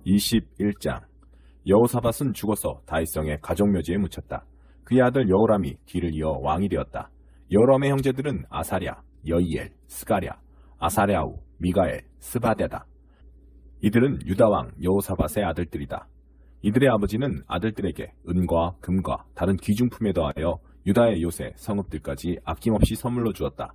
21장. 여호사밧은 죽어서 다윗성의 가족묘지에 묻혔다. 그의 아들 여호람이 뒤를 이어 왕이 되었다. 여호람의 형제들은 아사랴, 여이엘, 스가랴, 아사랴우, 미가엘, 스바데다. 이들은 유다왕 여호사밧의 아들들이다. 이들의 아버지는 아들들에게 은과 금과 다른 귀중품에 더하여 유다의 요새, 성읍들까지 아낌없이 선물로 주었다.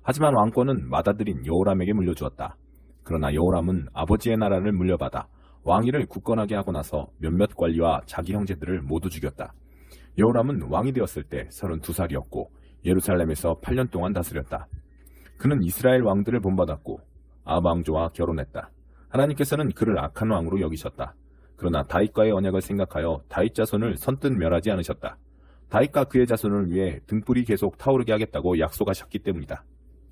하지만 왕권은 맏아들인 여호람에게 물려주었다. 그러나 여호람은 아버지의 나라를 물려받아 왕위를 굳건하게 하고 나서 몇몇 관리와 자기 형제들을 모두 죽였다. 여호람은 왕이 되었을 때 32살이었고 예루살렘에서 8년 동안 다스렸다. 그는 이스라엘 왕들을 본받았고 아합 왕조와 결혼했다. 하나님께서는 그를 악한 왕으로 여기셨다. 그러나 다윗과의 언약을 생각하여 다윗 자손을 선뜻 멸하지 않으셨다. 다윗과 그의 자손을 위해 등불이 계속 타오르게 하겠다고 약속하셨기 때문이다.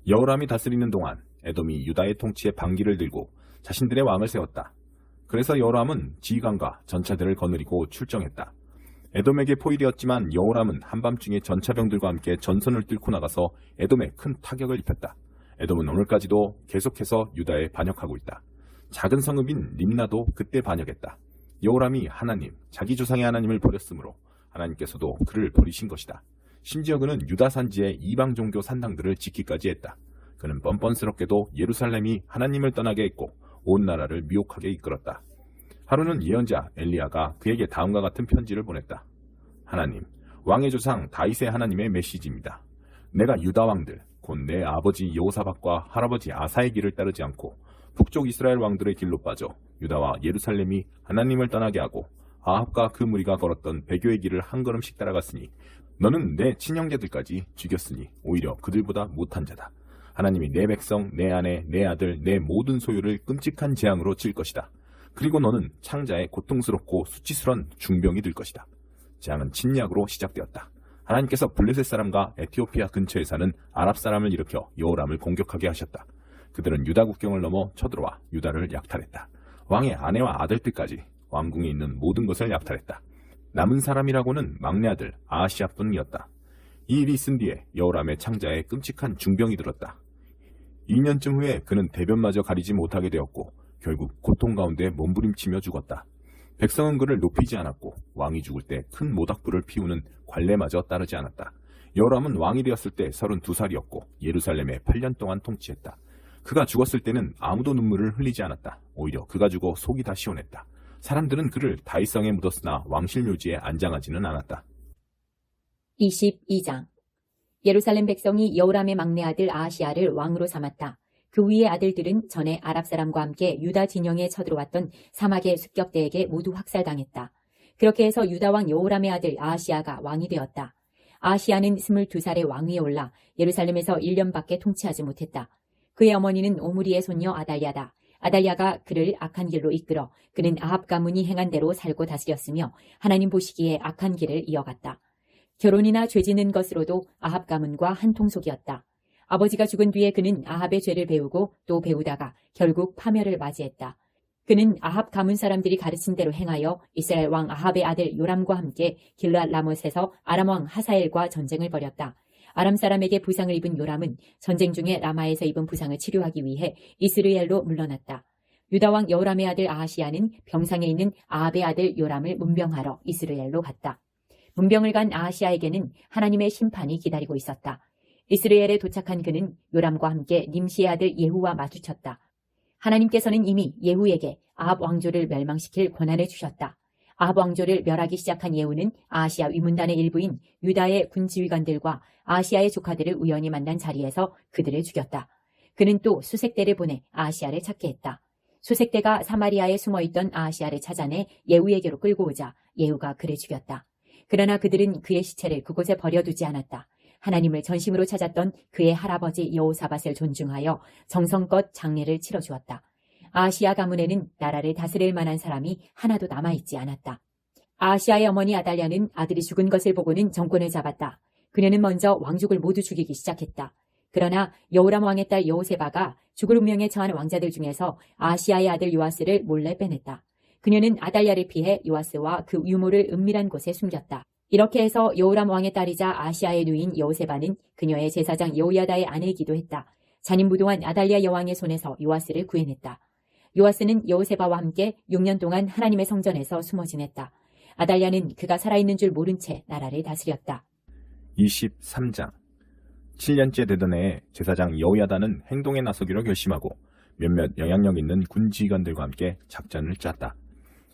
여호람이 다스리는 동안 에돔이 유다의 통치에 반기를 들고 자신들의 왕을 세웠다. 그래서 여호람은 지휘관과 전차들을 거느리고 출정했다. 에돔에게 포위되었지만 여호람은 한밤중에 전차병들과 함께 전선을 뚫고 나가서 에돔에 큰 타격을 입혔다. 에돔은 오늘까지도 계속해서 유다에 반역하고 있다. 작은 성읍인 림나도 그때 반역했다. 여호람이 하나님, 자기 조상의 하나님을 버렸으므로 하나님께서도 그를 버리신 것이다. 심지어 그는 유다 산지의 이방 종교 산당들을 짓기까지 했다. 그는 뻔뻔스럽게도 예루살렘이 하나님을 떠나게 했고 온 나라를 미혹하게 이끌었다. 하루는 예언자 엘리야가 그에게 다음과 같은 편지를 보냈다. 하나님, 왕의 조상 다윗의 하나님의 메시지입니다. 내가 유다 왕들, 곧 내 아버지 여호사밧과 할아버지 아사의 길을 따르지 않고 북쪽 이스라엘 왕들의 길로 빠져 유다와 예루살렘이 하나님을 떠나게 하고 아합과 그 무리가 걸었던 배교의 길을 한 걸음씩 따라갔으니 너는 내 친형제들까지 죽였으니 오히려 그들보다 못한 자다. 하나님이 내 백성, 내 아내, 내 아들, 내 모든 소유를 끔찍한 재앙으로 칠 것이다. 그리고 너는 창자에 고통스럽고 수치스런 중병이 될 것이다. 재앙은 침략으로 시작되었다. 하나님께서 블레셋 사람과 에티오피아 근처에 사는 아랍 사람을 일으켜 여호람을 공격하게 하셨다. 그들은 유다 국경을 넘어 쳐들어와 유다를 약탈했다. 왕의 아내와 아들들까지 왕궁에 있는 모든 것을 약탈했다. 남은 사람이라고는 막내 아들 아하시아뿐이었다. 이 일이 있은 뒤에 여호람의 창자에 끔찍한 중병이 들었다. 2년쯤 후에 그는 대변마저 가리지 못하게 되었고 결국 고통 가운데 몸부림치며 죽었다. 백성은 그를 높이지 않았고 왕이 죽을 때 큰 모닥불을 피우는 관례마저 따르지 않았다. 여호람은 왕이 되었을 때 32살이었고 예루살렘에 8년 동안 통치했다. 그가 죽었을 때는 아무도 눈물을 흘리지 않았다. 오히려 그가 죽어 속이 다 시원했다. 사람들은 그를 다윗성에 묻었으나 왕실 묘지에 안장하지는 않았다. 22장. 예루살렘 백성이 여호람의 막내 아들 아하시아를 왕으로 삼았다. 그 위의 아들들은 전에 아랍 사람과 함께 유다 진영에 쳐들어왔던 사막의 습격대에게 모두 학살당했다. 그렇게 해서 유다 왕 여호람의 아들 아하시아가 왕이 되었다. 아하시아는 22살에 왕위에 올라 예루살렘에서 1년밖에 통치하지 못했다. 그의 어머니는 오므리의 손녀 아달랴다. 아달랴가 그를 악한 길로 이끌어 그는 아합 가문이 행한 대로 살고 다스렸으며 하나님 보시기에 악한 길을 이어갔다. 결혼이나 죄 짓는 것으로도 아합 가문과 한통속이었다. 아버지가 죽은 뒤에 그는 아합의 죄를 배우고 또 배우다가 결국 파멸을 맞이했다. 그는 아합 가문 사람들이 가르친 대로 행하여 이스라엘 왕 아합의 아들 요람과 함께 길르앗 라못에서 아람 왕 하사엘과 전쟁을 벌였다. 아람 사람에게 부상을 입은 요람은 전쟁 중에 라마에서 입은 부상을 치료하기 위해 이스라엘로 물러났다. 유다 왕 여호람의 아들 아하시아는 병상에 있는 아합의 아들 요람을 문병하러 이스라엘로 갔다. 문병을 간 아하시아에게는 하나님의 심판이 기다리고 있었다. 이스라엘에 도착한 그는 요람과 함께 님시의 아들 예후와 마주쳤다. 하나님께서는 이미 예후에게 아합 왕조를 멸망시킬 권한을 주셨다. 아합 왕조를 멸하기 시작한 예후는 아하시아 위문단의 일부인 유다의 군지휘관들과 아하시아의 조카들을 우연히 만난 자리에서 그들을 죽였다. 그는 또 수색대를 보내 아하시아를 찾게 했다. 수색대가 사마리아에 숨어있던 아하시아를 찾아내 예후에게로 끌고 오자 예후가 그를 죽였다. 그러나 그들은 그의 시체를 그곳에 버려두지 않았다. 하나님을 전심으로 찾았던 그의 할아버지 여호사밧을 존중하여 정성껏 장례를 치러주었다. 아하시아 가문에는 나라를 다스릴 만한 사람이 하나도 남아있지 않았다. 아하시아의 어머니 아달랴는 아들이 죽은 것을 보고는 정권을 잡았다. 그녀는 먼저 왕족을 모두 죽이기 시작했다. 그러나 여호람 왕의 딸 여호세바가 죽을 운명에 처한 왕자들 중에서 아하시아의 아들 요아스를 몰래 빼냈다. 그녀는 아달랴를 피해 요아스와 그 유모를 은밀한 곳에 숨겼다. 이렇게 해서 여호람 왕의 딸이자 아하시아의 누인 여호세바는 그녀의 제사장 여호야다의 아내이기도 했다. 잔인무도한 아달랴 여왕의 손에서 요아스를 구해냈다. 요아스는 여호세바와 함께 6년 동안 하나님의 성전에서 숨어 지냈다. 아달랴는 그가 살아있는 줄 모른 채 나라를 다스렸다. 23장 7년째 되던 해에 제사장 여호야다는 행동에 나서기로 결심하고 몇몇 영향력 있는 군 지휘관들과 함께 작전을 짰다.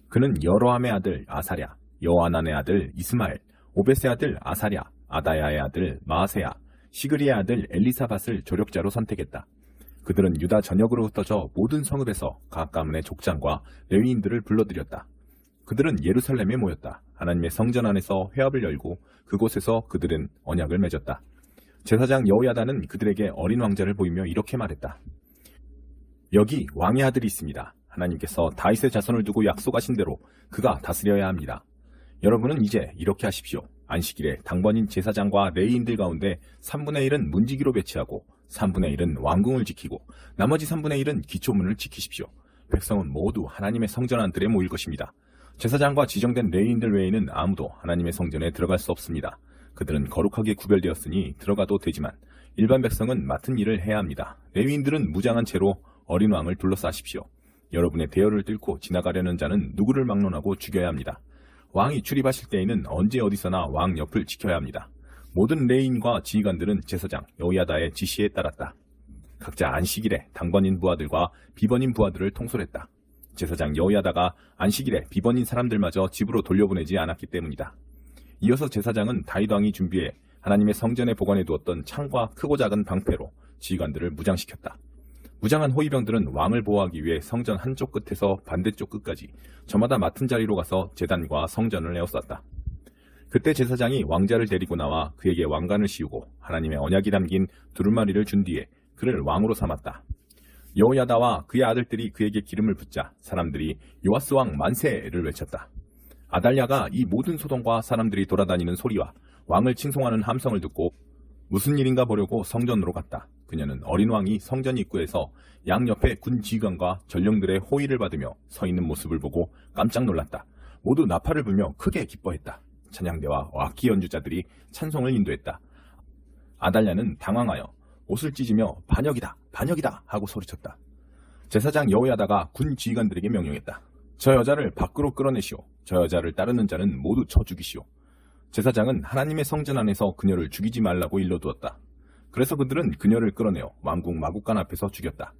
그는 여로함의 아들 아사랴, 여호하난의 아들 이스마엘, 오벳의 아들 아사랴, 아다야의 아들 마아세야, 시그리의 아들 엘리사밧을 조력자로 선택했다. 그들은 유다 전역으로 흩어져 모든 성읍에서 각 가문의 족장과 레위인들을 불러들였다. 그들은 예루살렘에 모였다. 하나님의 성전 안에서 회합을 열고 그곳에서 그들은 언약을 맺었다. 제사장 여호야다는 그들에게 어린 왕자를 보이며 이렇게 말했다. 여기 왕의 아들이 있습니다. 하나님께서 다윗의 자손을 두고 약속하신 대로 그가 다스려야 합니다. 여러분은 이제 이렇게 하십시오. 안식일에 당번인 제사장과 레위인들 가운데 3분의 1은 문지기로 배치하고 3분의 1은 왕궁을 지키고 나머지 3분의 1은 기초문을 지키십시오. 백성은 모두 하나님의 성전 안들에 모일 것입니다. 제사장과 지정된 레위인들 외에는 아무도 하나님의 성전에 들어갈 수 없습니다. 그들은 거룩하게 구별되었으니 들어가도 되지만 일반 백성은 맡은 일을 해야 합니다. 레위인들은 무장한 채로 어린 왕을 둘러싸십시오. 여러분의 대열을 뚫고 지나가려는 자는 누구를 막론하고 죽여야 합니다. 왕이 출입하실 때에는 언제 어디서나 왕 옆을 지켜야 합니다. 모든 레위인과 지휘관들은 제사장 여호야다의 지시에 따랐다. 각자 안식일에 당번인 부하들과 비번인 부하들을 통솔했다. 제사장 여호야다가 안식일에 비번인 사람들마저 집으로 돌려보내지 않았기 때문이다. 이어서 제사장은 다윗 왕이 준비해 하나님의 성전에 보관해 두었던 창과 크고 작은 방패로 지휘관들을 무장시켰다. 무장한 호위병들은 왕을 보호하기 위해 성전 한쪽 끝에서 반대쪽 끝까지 저마다 맡은 자리로 가서 제단과 성전을 에워쌌다. 그때 제사장이 왕자를 데리고 나와 그에게 왕관을 씌우고 하나님의 언약이 담긴 두루마리를 준 뒤에 그를 왕으로 삼았다. 여호야다와 그의 아들들이 그에게 기름을 붓자 사람들이 요아스 왕 만세를 외쳤다. 아달랴가 이 모든 소동과 사람들이 돌아다니는 소리와 왕을 칭송하는 함성을 듣고 무슨 일인가 보려고 성전으로 갔다. 그녀는 어린 왕이 성전 입구에서 양옆에 군 지휘관과 전령들의 호의를 받으며 서 있는 모습을 보고 깜짝 놀랐다. 모두 나팔을 불며 크게 기뻐했다. 찬양대와 악기 연주자들이 찬송을 인도했다. 아달랴는 당황하여 옷을 찢으며 반역이다, 반역이다 하고 소리쳤다. 제사장 여호야다가 군 지휘관들에게 명령했다. 저 여자를 밖으로 끌어내시오. 저 여자를 따르는 자는 모두 쳐 죽이시오. 제사장은 하나님의 성전 안에서 그녀를 죽이지 말라고 일러두었다. 그래서 그들은 그녀를 끌어내어 왕궁 마구간 앞에서 죽였다.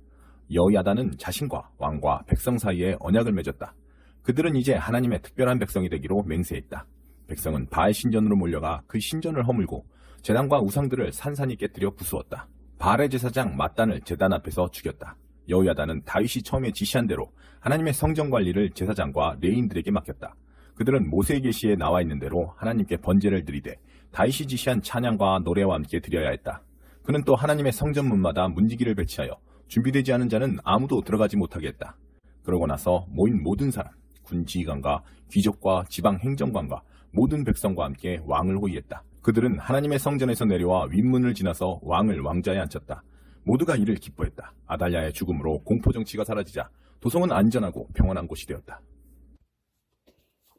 여호야다는 자신과 왕과 백성 사이에 언약을 맺었다. 그들은 이제 하나님의 특별한 백성이 되기로 맹세했다. 백성은 바알 신전으로 몰려가 그 신전을 허물고 제단과 우상들을 산산이 깨뜨려 부수었다. 바알의 제사장 맏단을 제단 앞에서 죽였다. 여호야다는 다윗이 처음에 지시한 대로 하나님의 성전 관리를 제사장과 레위인들에게 맡겼다. 그들은 모세의 계시에 나와 있는 대로 하나님께 번제를 드리되 다윗이 지시한 찬양과 노래와 함께 드려야 했다. 그는 또 하나님의 성전 문마다 문지기를 배치하여 준비되지 않은 자는 아무도 들어가지 못하게 했다. 그러고 나서 모인 모든 사람, 군 지휘관과 귀족과 지방 행정관과 모든 백성과 함께 왕을 호위했다. 그들은 하나님의 성전에서 내려와 윗문을 지나서 왕을 왕자에 앉혔다. 모두가 이를 기뻐했다. 아달랴의 죽음으로 공포정치가 사라지자 도성은 안전하고 평온한 곳이 되었다.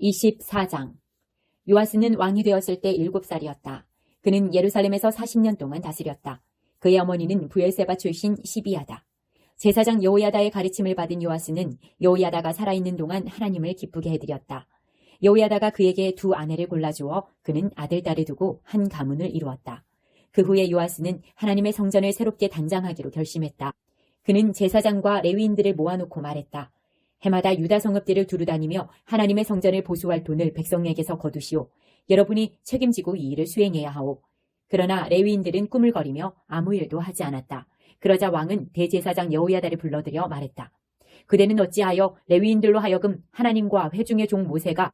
24장 요아스는 왕이 되었을 때 7살이었다. 그는 예루살렘에서 40년 동안 다스렸다. 그의 어머니는 브엘세바 출신 시비야다. 제사장 여호야다의 가르침을 받은 요아스는 여호야다가 살아있는 동안 하나님을 기쁘게 해드렸다. 여호야다가 그에게 2 아내를 골라주어 그는 아들, 딸을 두고 한 가문을 이루었다. 그 후에 요아스는 하나님의 성전을 새롭게 단장하기로 결심했다. 그는 제사장과 레위인들을 모아놓고 말했다. 해마다 유다 성읍들을 두루다니며 하나님의 성전을 보수할 돈을 백성에게서 거두시오. 여러분이 책임지고 이 일을 수행해야 하오. 그러나 레위인들은 꾸물거리며 아무 일도 하지 않았다. 그러자 왕은 대제사장 여호야다를 불러들여 말했다. 그대는 어찌하여 레위인들로 하여금 하나님과 회중의 종 모세가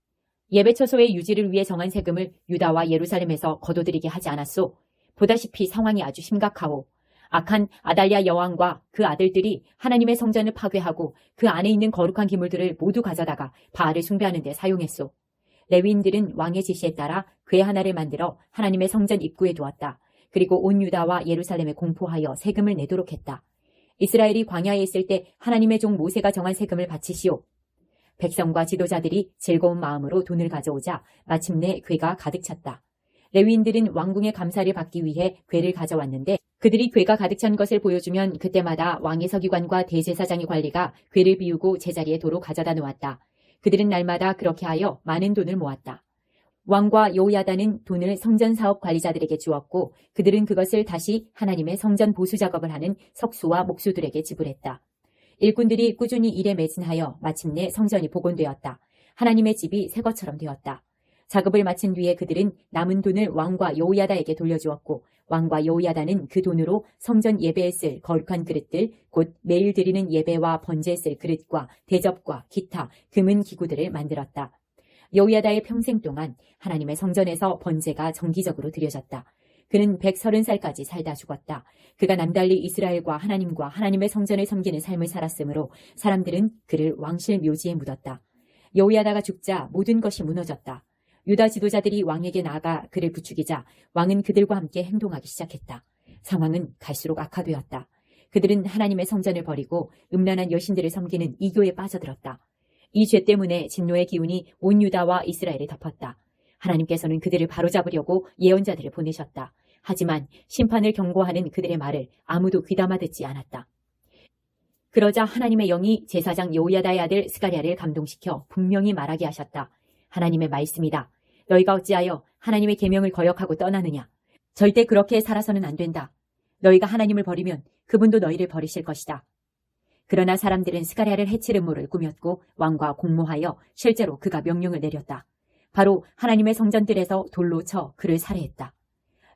예배처소의 유지를 위해 정한 세금을 유다와 예루살렘에서 거둬들이게 하지 않았소? 보다시피 상황이 아주 심각하오. 악한 아달랴 여왕과 그 아들들이 하나님의 성전을 파괴하고 그 안에 있는 거룩한 기물들을 모두 가져다가 바알을 숭배하는 데 사용했소. 레위인들은 왕의 지시에 따라 궤 하나를 만들어 하나님의 성전 입구에 두었다. 그리고 온 유다와 예루살렘에 공포하여 세금을 내도록 했다. 이스라엘이 광야에 있을 때 하나님의 종 모세가 정한 세금을 바치시오. 백성과 지도자들이 즐거운 마음으로 돈을 가져오자 마침내 궤가 가득 찼다. 레위인들은 왕궁의 감사를 받기 위해 궤를 가져왔는데 그들이 괴가 가득 찬 것을 보여주면 그때마다 왕의 서기관과 대제사장의 관리가 괴를 비우고 제자리에 도로 가져다 놓았다. 그들은 날마다 그렇게 하여 많은 돈을 모았다. 왕과 여호야다는 돈을 성전 사업 관리자들에게 주었고 그들은 그것을 다시 하나님의 성전 보수 작업을 하는 석수와 목수들에게 지불했다. 일꾼들이 꾸준히 일에 매진하여 마침내 성전이 복원되었다. 하나님의 집이 새 것처럼 되었다. 작업을 마친 뒤에 그들은 남은 돈을 왕과 여호야다에게 돌려주었고 왕과 여호야다는 그 돈으로 성전 예배에 쓸 거룩한 그릇들, 곧 매일 드리는 예배와 번제에 쓸 그릇과 대접과 기타 금은 기구들을 만들었다. 여호야다의 평생 동안 하나님의 성전에서 번제가 정기적으로 드려졌다. 그는 130살까지 살다 죽었다. 그가 남달리 이스라엘과 하나님과 하나님의 성전을 섬기는 삶을 살았으므로 사람들은 그를 왕실 묘지에 묻었다. 여호야다가 죽자 모든 것이 무너졌다. 유다 지도자들이 왕에게 나아가 그를 부추기자 왕은 그들과 함께 행동하기 시작했다. 상황은 갈수록 악화되었다. 그들은 하나님의 성전을 버리고 음란한 여신들을 섬기는 이교에 빠져들었다. 이 죄 때문에 진노의 기운이 온 유다와 이스라엘에 덮었다. 하나님께서는 그들을 바로잡으려고 예언자들을 보내셨다. 하지만 심판을 경고하는 그들의 말을 아무도 귀담아 듣지 않았다. 그러자 하나님의 영이 제사장 여호야다의 아들 스가랴를 감동시켜 분명히 말하게 하셨다. 하나님의 말씀이다. 너희가 어찌하여 하나님의 계명을 거역하고 떠나느냐. 절대 그렇게 살아서는 안 된다. 너희가 하나님을 버리면 그분도 너희를 버리실 것이다. 그러나 사람들은 스가랴를 해칠 음모를 꾸몄고 왕과 공모하여 실제로 그가 명령을 내렸다. 바로 하나님의 성전들에서 돌로 쳐 그를 살해했다.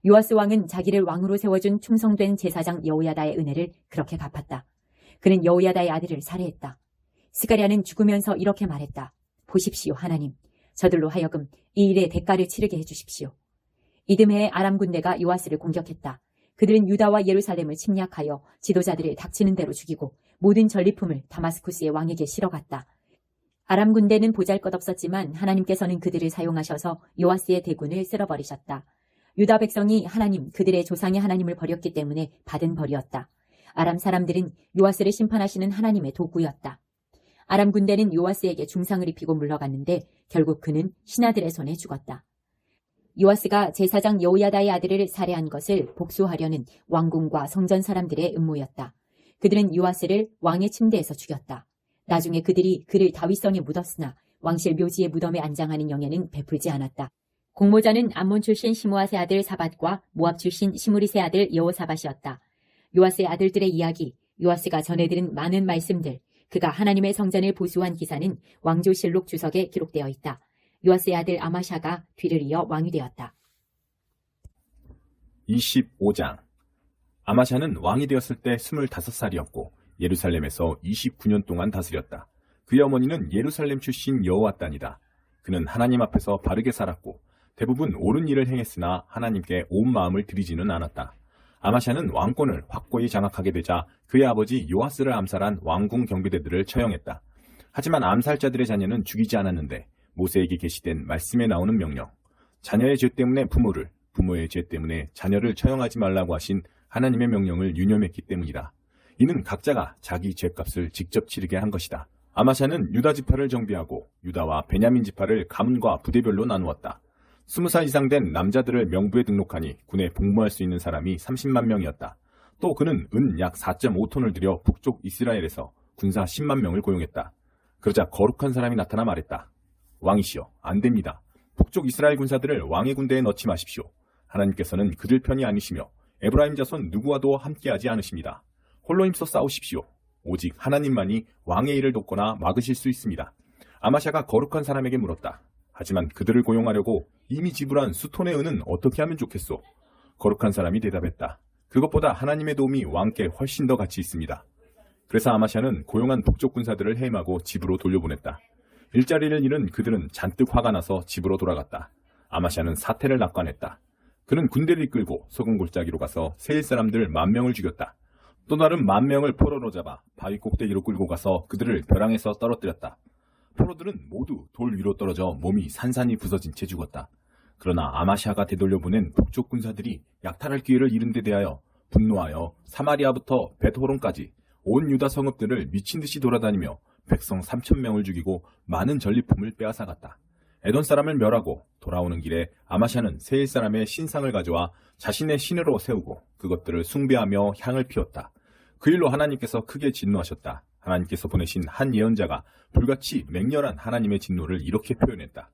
요아스 왕은 자기를 왕으로 세워준 충성된 제사장 여호야다의 은혜를 그렇게 갚았다. 그는 여호야다의 아들을 살해했다. 스가랴는 죽으면서 이렇게 말했다. 보십시오 하나님, 저들로 하여금 이 일의 대가를 치르게 해주십시오. 이듬해 아람 군대가 요아스를 공격했다. 그들은 유다와 예루살렘을 침략하여 지도자들을 닥치는 대로 죽이고 모든 전리품을 다마스쿠스의 왕에게 실어갔다. 아람 군대는 보잘것없었지만 하나님께서는 그들을 사용하셔서 요아스의 대군을 쓸어버리셨다. 유다 백성이 하나님, 그들의 조상의 하나님을 버렸기 때문에 받은 벌이었다. 아람 사람들은 요아스를 심판하시는 하나님의 도구였다. 아람 군대는 요아스에게 중상을 입히고 물러갔는데 결국 그는 신하들의 손에 죽었다. 요아스가 제사장 여호야다의 아들을 살해한 것을 복수하려는 왕궁과 성전 사람들의 음모였다. 그들은 요아스를 왕의 침대에서 죽였다. 나중에 그들이 그를 다윗성에 묻었으나 왕실 묘지의 무덤에 안장하는 영예는 베풀지 않았다. 공모자는 암몬 출신 시므앗의 아들 사밧과 모압 출신 시므릿의 아들 여호사밧이었다. 요아스의 아들들의 이야기, 요아스가 전해들은 많은 말씀들, 그가 하나님의 성전을 보수한 기사는 왕조실록 주석에 기록되어 있다. 요아스의 아들 아마샤가 뒤를 이어 왕이 되었다. 25장. 아마샤는 왕이 되었을 때 25살이었고 예루살렘에서 29년 동안 다스렸다. 그의 어머니는 예루살렘 출신 여호앗단이다. 그는 하나님 앞에서 바르게 살았고 대부분 옳은 일을 행했으나 하나님께 온 마음을 들이지는 않았다. 아마샤는 왕권을 확고히 장악하게 되자 그의 아버지 요아스를 암살한 왕궁 경비대들을 처형했다. 하지만 암살자들의 자녀는 죽이지 않았는데 모세에게 계시된 말씀에 나오는 명령, 자녀의 죄 때문에 부모를, 부모의 죄 때문에 자녀를 처형하지 말라고 하신 하나님의 명령을 유념했기 때문이다. 이는 각자가 자기 죄값을 직접 치르게 한 것이다. 아마샤는 유다 지파를 정비하고 유다와 베냐민 지파를 가문과 부대별로 나누었다. 20살 이상 된 남자들을 명부에 등록하니 군에 복무할 수 있는 사람이 30만 명이었다. 또 그는 은 약 4.5톤을 들여 북쪽 이스라엘에서 군사 10만 명을 고용했다. 그러자 거룩한 사람이 나타나 말했다. 왕이시여, 안 됩니다. 북쪽 이스라엘 군사들을 왕의 군대에 넣지 마십시오. 하나님께서는 그들 편이 아니시며 에브라임 자손 누구와도 함께하지 않으십니다. 홀로 힘써 싸우십시오. 오직 하나님만이 왕의 일을 돕거나 막으실 수 있습니다. 아마샤가 거룩한 사람에게 물었다. 하지만 그들을 고용하려고 이미 지불한 수톤의 은은 어떻게 하면 좋겠소? 거룩한 사람이 대답했다. 그것보다 하나님의 도움이 왕께 훨씬 더 가치 있습니다. 그래서 아마샤는 고용한 북쪽 군사들을 해임하고 집으로 돌려보냈다. 일자리를 잃은 그들은 잔뜩 화가 나서 집으로 돌아갔다. 아마샤는 사태를 낙관했다. 그는 군대를 이끌고 소금 골짜기로 가서 세일 사람들 10,000명을 죽였다. 또 다른 10,000명을 포로로 잡아 바위 꼭대기로 끌고 가서 그들을 벼랑에서 떨어뜨렸다. 포로들은 모두 돌 위로 떨어져 몸이 산산이 부서진 채 죽었다. 그러나 아마샤가 되돌려보낸 북쪽 군사들이 약탈할 기회를 잃은 데 대하여 분노하여 사마리아부터 벳호론까지 온 유다 성읍들을 미친 듯이 돌아다니며 백성 3,000명을 죽이고 많은 전리품을 빼앗아갔다. 에돔 사람을 멸하고 돌아오는 길에 아마샤는 세일 사람의 신상을 가져와 자신의 신으로 세우고 그것들을 숭배하며 향을 피웠다. 그 일로 하나님께서 크게 진노하셨다. 하나님께서 보내신 한 예언자가 불같이 맹렬한 하나님의 진노를 이렇게 표현했다.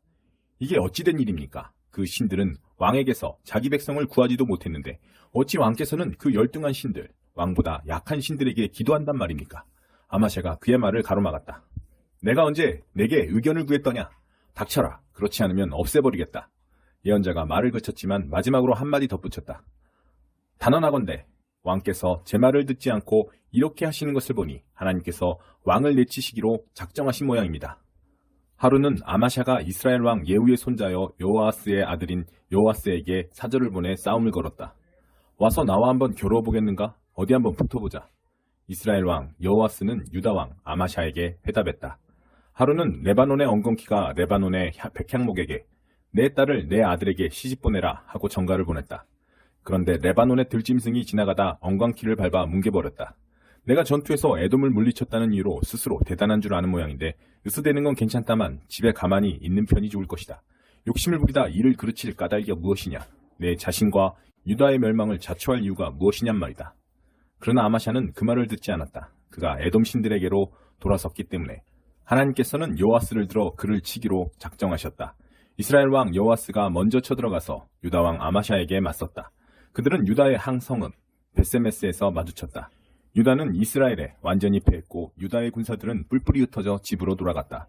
이게 어찌된 일입니까? 그 신들은 왕에게서 자기 백성을 구하지도 못했는데 어찌 왕께서는 그 열등한 신들, 왕보다 약한 신들에게 기도한단 말입니까? 아마샤가 그의 말을 가로막았다. 내가 언제 내게 의견을 구했더냐? 닥쳐라. 그렇지 않으면 없애버리겠다. 예언자가 말을 그쳤지만 마지막으로 한마디 덧붙였다. 단언하건대 왕께서 제 말을 듣지 않고 이렇게 하시는 것을 보니 하나님께서 왕을 내치시기로 작정하신 모양입니다. 하루는 아마샤가 이스라엘 왕 예후의 손자여 요아스의 아들인 요아스에게 사절을 보내 싸움을 걸었다. 와서 나와 한번 겨루어보겠는가? 어디 한번 붙어보자. 이스라엘 왕 여호아스는 유다 왕 아마샤에게 회답했다. 하루는 레바논의 엉겅퀴가 레바논의 백향목에게 내 딸을 내 아들에게 시집 보내라 하고 전가를 보냈다. 그런데 레바논의 들짐승이 지나가다 엉겅퀴를 밟아 뭉개버렸다. 내가 전투에서 에돔을 물리쳤다는 이유로 스스로 대단한 줄 아는 모양인데 으스대는 건 괜찮다만 집에 가만히 있는 편이 좋을 것이다. 욕심을 부리다 이를 그르칠 까닭이 무엇이냐? 내 자신과 유다의 멸망을 자초할 이유가 무엇이냔 말이다. 그러나 아마샤는 그 말을 듣지 않았다. 그가 에돔 신들에게로 돌아섰기 때문에 하나님께서는 요아스를 들어 그를 치기로 작정하셨다. 이스라엘 왕 요아스가 먼저 쳐들어가서 유다 왕 아마샤에게 맞섰다. 그들은 유다의 항성읍 베세메스에서 마주쳤다. 유다는 이스라엘에 완전히 패했고 유다의 군사들은 뿔뿔이 흩어져 집으로 돌아갔다.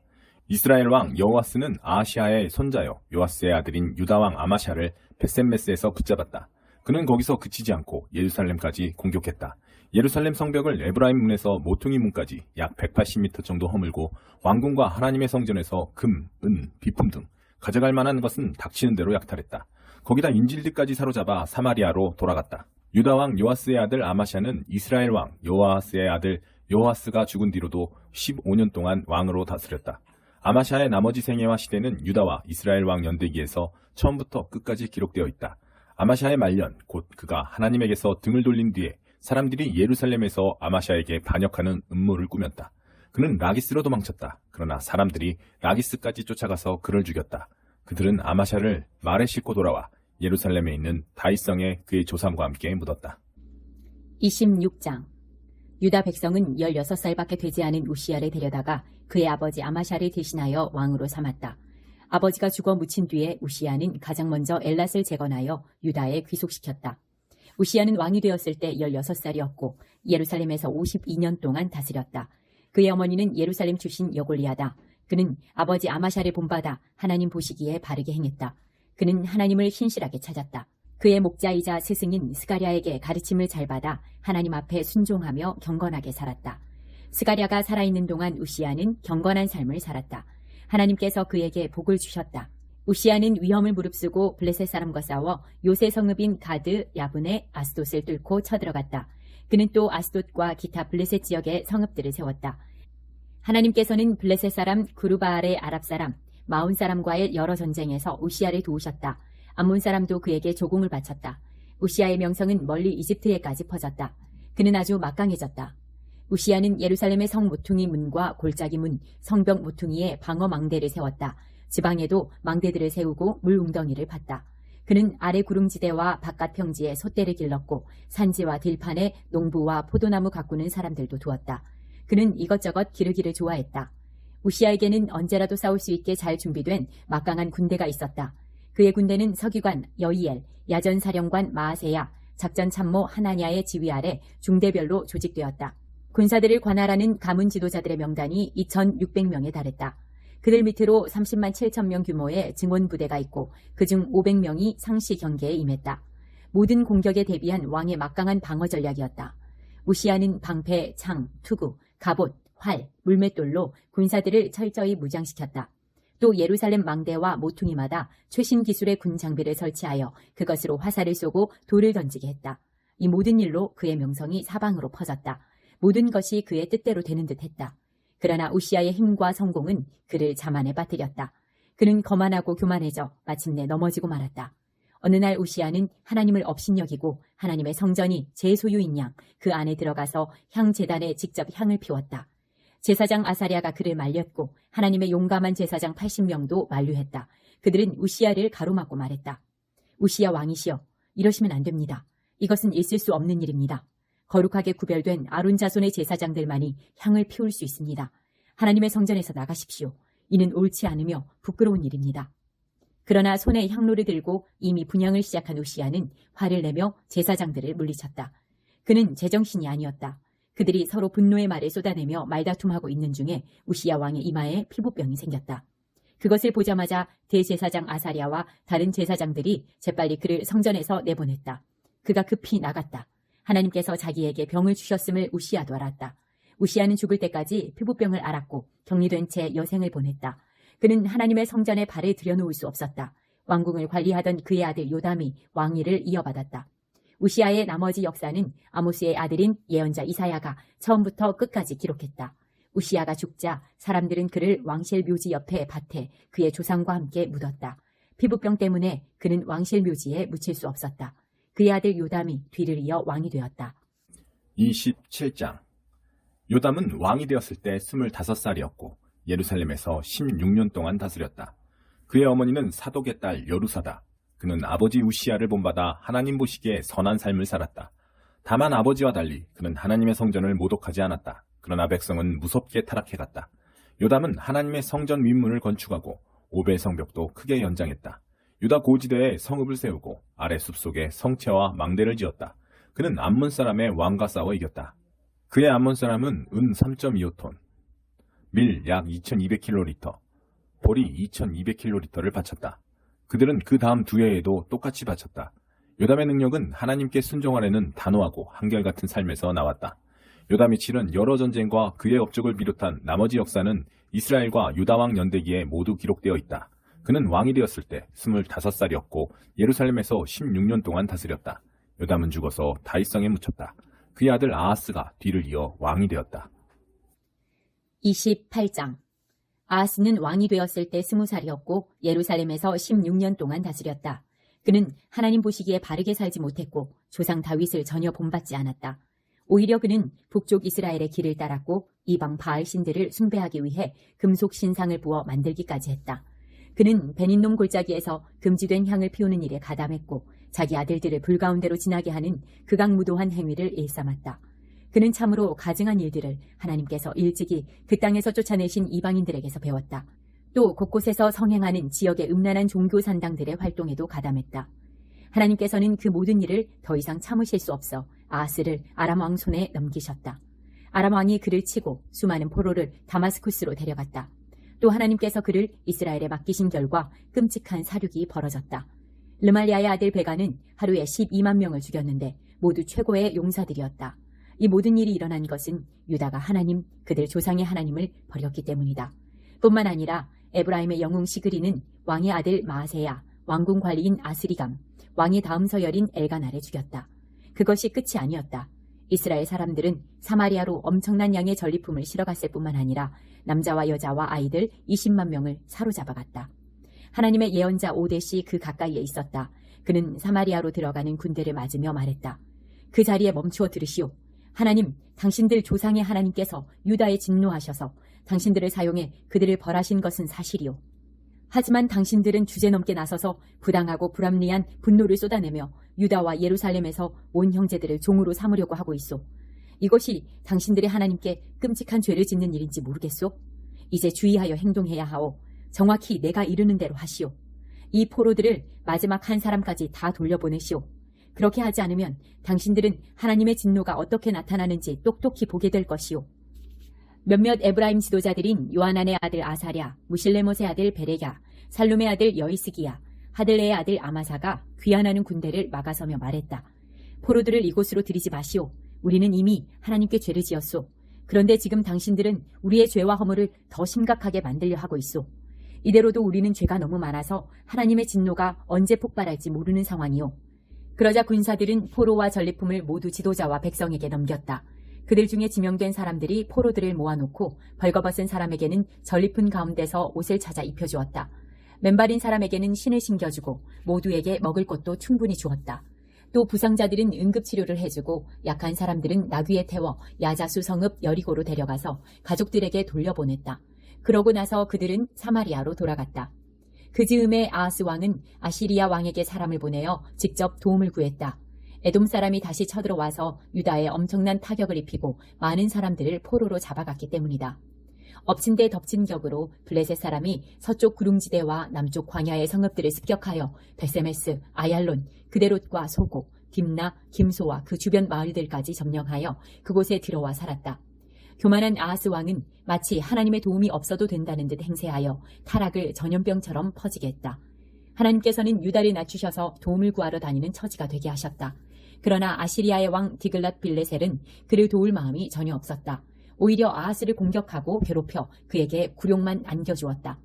이스라엘 왕 여호아스는 아하시아의 손자여 요아스의 아들인 유다 왕 아마샤를 베셈메스에서 붙잡았다. 그는 거기서 그치지 않고 예루살렘까지 공격했다. 예루살렘 성벽을 에브라임 문에서 모퉁이 문까지 약 180m 정도 허물고 왕궁과 하나님의 성전에서 금, 은, 비품 등 가져갈 만한 것은 닥치는 대로 약탈했다. 거기다 인질들까지 사로잡아 사마리아로 돌아갔다. 유다 왕 요아스의 아들 아마샤는 이스라엘 왕 요아스의 아들 요아스가 죽은 뒤로도 15년 동안 왕으로 다스렸다. 아마샤의 나머지 생애와 시대는 유다와 이스라엘 왕 연대기에서 처음부터 끝까지 기록되어 있다. 아마샤의 말년, 곧 그가 하나님에게서 등을 돌린 뒤에 사람들이 예루살렘에서 아마샤에게 반역하는 음모를 꾸몄다. 그는 라기스로 도망쳤다. 그러나 사람들이 라기스까지 쫓아가서 그를 죽였다. 그들은 아마샤를 말에 싣고 돌아와 예루살렘에 있는 다윗성에 그의 조상과 함께 묻었다. 26장 유다 백성은 16살밖에 되지 않은 우시야를 데려다가 그의 아버지 아마샤를 대신하여 왕으로 삼았다. 아버지가 죽어 묻힌 뒤에 우시야는 가장 먼저 엘랏을 재건하여 유다에 귀속시켰다. 우시야는 왕이 되었을 때 16살이었고 예루살렘에서 52년 동안 다스렸다. 그의 어머니는 예루살렘 출신 여골리아다. 그는 아버지 아마샤를 본받아 하나님 보시기에 바르게 행했다. 그는 하나님을 신실하게 찾았다. 그의 목자이자 스승인 스가랴에게 가르침을 잘 받아 하나님 앞에 순종하며 경건하게 살았다. 스가랴가 살아있는 동안 우시야는 경건한 삶을 살았다. 하나님께서 그에게 복을 주셨다. 우시야는 위험을 무릅쓰고 블레셋 사람과 싸워 요새 성읍인 가드, 야분의 아스돗을 뚫고 쳐들어갔다. 그는 또 아스돗과 기타 블레셋 지역의 성읍들을 세웠다. 하나님께서는 블레셋 사람, 구르바알의 아랍 사람, 마온 사람과의 여러 전쟁에서 우시야를 도우셨다. 암몬 사람도 그에게 조공을 바쳤다. 우시야의 명성은 멀리 이집트에까지 퍼졌다. 그는 아주 막강해졌다. 우시야는 예루살렘의 성 모퉁이 문과 골짜기 문, 성벽 모퉁이에 방어 망대를 세웠다. 지방에도 망대들을 세우고 물 웅덩이를 팠다. 그는 아래 구릉지대와 바깥 평지에 솥대를 길렀고 산지와 들판에 농부와 포도나무 가꾸는 사람들도 두었다. 그는 이것저것 기르기를 좋아했다. 우시야에게는 언제라도 싸울 수 있게 잘 준비된 막강한 군대가 있었다. 그의 군대는 서기관 여이엘, 야전사령관 마아세야, 작전참모 하나냐의 지휘 아래 중대별로 조직되었다. 군사들을 관할하는 가문 지도자들의 명단이 2,600명에 달했다. 그들 밑으로 30만 7천 명 규모의 증원부대가 있고 그중 500명이 상시 경계에 임했다. 모든 공격에 대비한 왕의 막강한 방어 전략이었다. 우시야는 방패, 창, 투구, 갑옷, 활, 물맷돌로 군사들을 철저히 무장시켰다. 또 예루살렘 망대와 모퉁이마다 최신 기술의 군 장비를 설치하여 그것으로 화살을 쏘고 돌을 던지게 했다. 이 모든 일로 그의 명성이 사방으로 퍼졌다. 모든 것이 그의 뜻대로 되는 듯 했다. 그러나 우시야의 힘과 성공은 그를 자만에 빠뜨렸다. 그는 거만하고 교만해져 마침내 넘어지고 말았다. 어느 날 우시야는 하나님을 업신여기고 하나님의 성전이 제 소유인 양 그 안에 들어가서 향 제단에 직접 향을 피웠다. 제사장 아사랴가 그를 말렸고 하나님의 용감한 제사장 80명도 만류했다. 그들은 우시야를 가로막고 말했다. 우시야 왕이시여, 이러시면 안 됩니다. 이것은 있을 수 없는 일입니다. 거룩하게 구별된 아론 자손의 제사장들만이 향을 피울 수 있습니다. 하나님의 성전에서 나가십시오. 이는 옳지 않으며 부끄러운 일입니다. 그러나 손에 향로를 들고 이미 분향을 시작한 우시야는 화를 내며 제사장들을 물리쳤다. 그는 제정신이 아니었다. 그들이 서로 분노의 말을 쏟아내며 말다툼하고 있는 중에 우시야 왕의 이마에 피부병이 생겼다. 그것을 보자마자 대제사장 아사랴와 다른 제사장들이 재빨리 그를 성전에서 내보냈다. 그가 급히 나갔다. 하나님께서 자기에게 병을 주셨음을 우시야도 알았다. 우시야는 죽을 때까지 피부병을 앓았고 격리된 채 여생을 보냈다. 그는 하나님의 성전에 발을 들여놓을 수 없었다. 왕궁을 관리하던 그의 아들 요담이 왕위를 이어받았다. 우시야의 나머지 역사는 아모스의 아들인 예언자 이사야가 처음부터 끝까지 기록했다. 우시야가 죽자 사람들은 그를 왕실 묘지 옆에 밭에 그의 조상과 함께 묻었다. 피부병 때문에 그는 왕실 묘지에 묻힐 수 없었다. 그의 아들 요담이 뒤를 이어 왕이 되었다. 27장. 요담은 왕이 되었을 때 25살이었고 예루살렘에서 16년 동안 다스렸다. 그의 어머니는 사독의 딸 여루사다. 그는 아버지 우시야를 본받아 하나님 보시기에 선한 삶을 살았다. 다만 아버지와 달리 그는 하나님의 성전을 모독하지 않았다. 그러나 백성은 무섭게 타락해갔다. 요담은 하나님의 성전 윗문을 건축하고 오벨 성벽도 크게 연장했다. 유다 고지대에 성읍을 세우고 아래 숲속에 성체와 망대를 지었다. 그는 암몬 사람의 왕과 싸워 이겼다. 그의 암몬 사람은 은 3.25톤, 밀 약 2200킬로리터, 보리 2200킬로리터를 바쳤다. 그들은 그 다음 두 해에도 똑같이 바쳤다. 요담의 능력은 하나님께 순종하려는 단호하고 한결같은 삶에서 나왔다. 요담이 치른 여러 전쟁과 그의 업적을 비롯한 나머지 역사는 이스라엘과 유다왕 연대기에 모두 기록되어 있다. 그는 왕이 되었을 때 25살이었고 예루살렘에서 16년 동안 다스렸다. 요담은 죽어서 다윗성에 묻혔다. 그의 아들 아하스가 뒤를 이어 왕이 되었다. 28장. 아하스는 왕이 되었을 때 20살이었고 예루살렘에서 16년 동안 다스렸다. 그는 하나님 보시기에 바르게 살지 못했고 조상 다윗을 전혀 본받지 않았다. 오히려 그는 북쪽 이스라엘의 길을 따랐고 이방 바알 신들을 숭배하기 위해 금속 신상을 부어 만들기까지 했다. 그는 베닌놈 골짜기에서 금지된 향을 피우는 일에 가담했고 자기 아들들을 불가운데로 지나게 하는 극악무도한 행위를 일삼았다. 그는 참으로 가증한 일들을 하나님께서 일찍이 그 땅에서 쫓아내신 이방인들에게서 배웠다. 또 곳곳에서 성행하는 지역의 음란한 종교 산당들의 활동에도 가담했다. 하나님께서는 그 모든 일을 더 이상 참으실 수 없어 아하스를 아람 왕 손에 넘기셨다. 아람 왕이 그를 치고 수많은 포로를 다마스쿠스로 데려갔다. 또 하나님께서 그를 이스라엘에 맡기신 결과 끔찍한 사륙이 벌어졌다. 르말리아의 아들 베가는 하루에 12만 명을 죽였는데 모두 최고의 용사들이었다. 이 모든 일이 일어난 것은 유다가 하나님, 그들 조상의 하나님을 버렸기 때문이다. 뿐만 아니라 에브라임의 영웅 시그리는 왕의 아들 마아세야, 왕궁 관리인 아스리감, 왕의 다음 서열인 엘가나를 죽였다. 그것이 끝이 아니었다. 이스라엘 사람들은 사마리아로 엄청난 양의 전리품을 실어갔을 뿐만 아니라 남자와 여자와 아이들 20만 명을 사로잡아갔다. 하나님의 예언자 오뎃이 그 가까이에 있었다. 그는 사마리아로 들어가는 군대를 맞으며 말했다. 그 자리에 멈추어 들으시오. 하나님, 당신들 조상의 하나님께서 유다에 진노하셔서 당신들을 사용해 그들을 벌하신 것은 사실이오. 하지만 당신들은 주제넘게 나서서 부당하고 불합리한 분노를 쏟아내며 유다와 예루살렘에서 온 형제들을 종으로 삼으려고 하고 있소. 이것이 당신들의 하나님께 끔찍한 죄를 짓는 일인지 모르겠소? 이제 주의하여 행동해야 하오. 정확히 내가 이르는 대로 하시오. 이 포로들을 마지막 한 사람까지 다 돌려보내시오. 그렇게 하지 않으면 당신들은 하나님의 진노가 어떻게 나타나는지 똑똑히 보게 될 것이오. 몇몇 에브라임 지도자들인 요하난의 아들 아사랴, 무실레못의 아들 베레야, 살룸의 아들 여이스기야, 하들레의 아들 아마사가 귀환하는 군대를 막아서며 말했다. 포로들을 이곳으로 들이지 마시오. 우리는 이미 하나님께 죄를 지었소. 그런데 지금 당신들은 우리의 죄와 허물을 더 심각하게 만들려 하고 있소. 이대로도 우리는 죄가 너무 많아서 하나님의 진노가 언제 폭발할지 모르는 상황이오. 그러자 군사들은 포로와 전리품을 모두 지도자와 백성에게 넘겼다. 그들 중에 지명된 사람들이 포로들을 모아놓고 벌거벗은 사람에게는 전리품 가운데서 옷을 찾아 입혀주었다. 맨발인 사람에게는 신을 신겨주고 모두에게 먹을 것도 충분히 주었다. 또 부상자들은 응급치료를 해주고 약한 사람들은 나귀에 태워 야자수 성읍 여리고로 데려가서 가족들에게 돌려보냈다. 그러고 나서 그들은 사마리아로 돌아갔다. 그 즈음에 아하스 왕은 아시리아 왕에게 사람을 보내어 직접 도움을 구했다. 에돔 사람이 다시 쳐들어와서 유다에 엄청난 타격을 입히고 많은 사람들을 포로로 잡아갔기 때문이다. 엎친 데 덮친 격으로 블레셋 사람이 서쪽 구릉지대와 남쪽 광야의 성읍들을 습격하여 베세메스, 아얄론, 그데롯과 소고, 딥나, 김소와 그 주변 마을들까지 점령하여 그곳에 들어와 살았다. 교만한 아하스 왕은 마치 하나님의 도움이 없어도 된다는 듯 행세하여 타락을 전염병처럼 퍼지게 했다. 하나님께서는 유다를 낮추셔서 도움을 구하러 다니는 처지가 되게 하셨다. 그러나 아시리아의 왕 디글랏 빌레셀은 그를 도울 마음이 전혀 없었다. 오히려 아하스를 공격하고 괴롭혀 그에게 굴욕만 안겨주었다.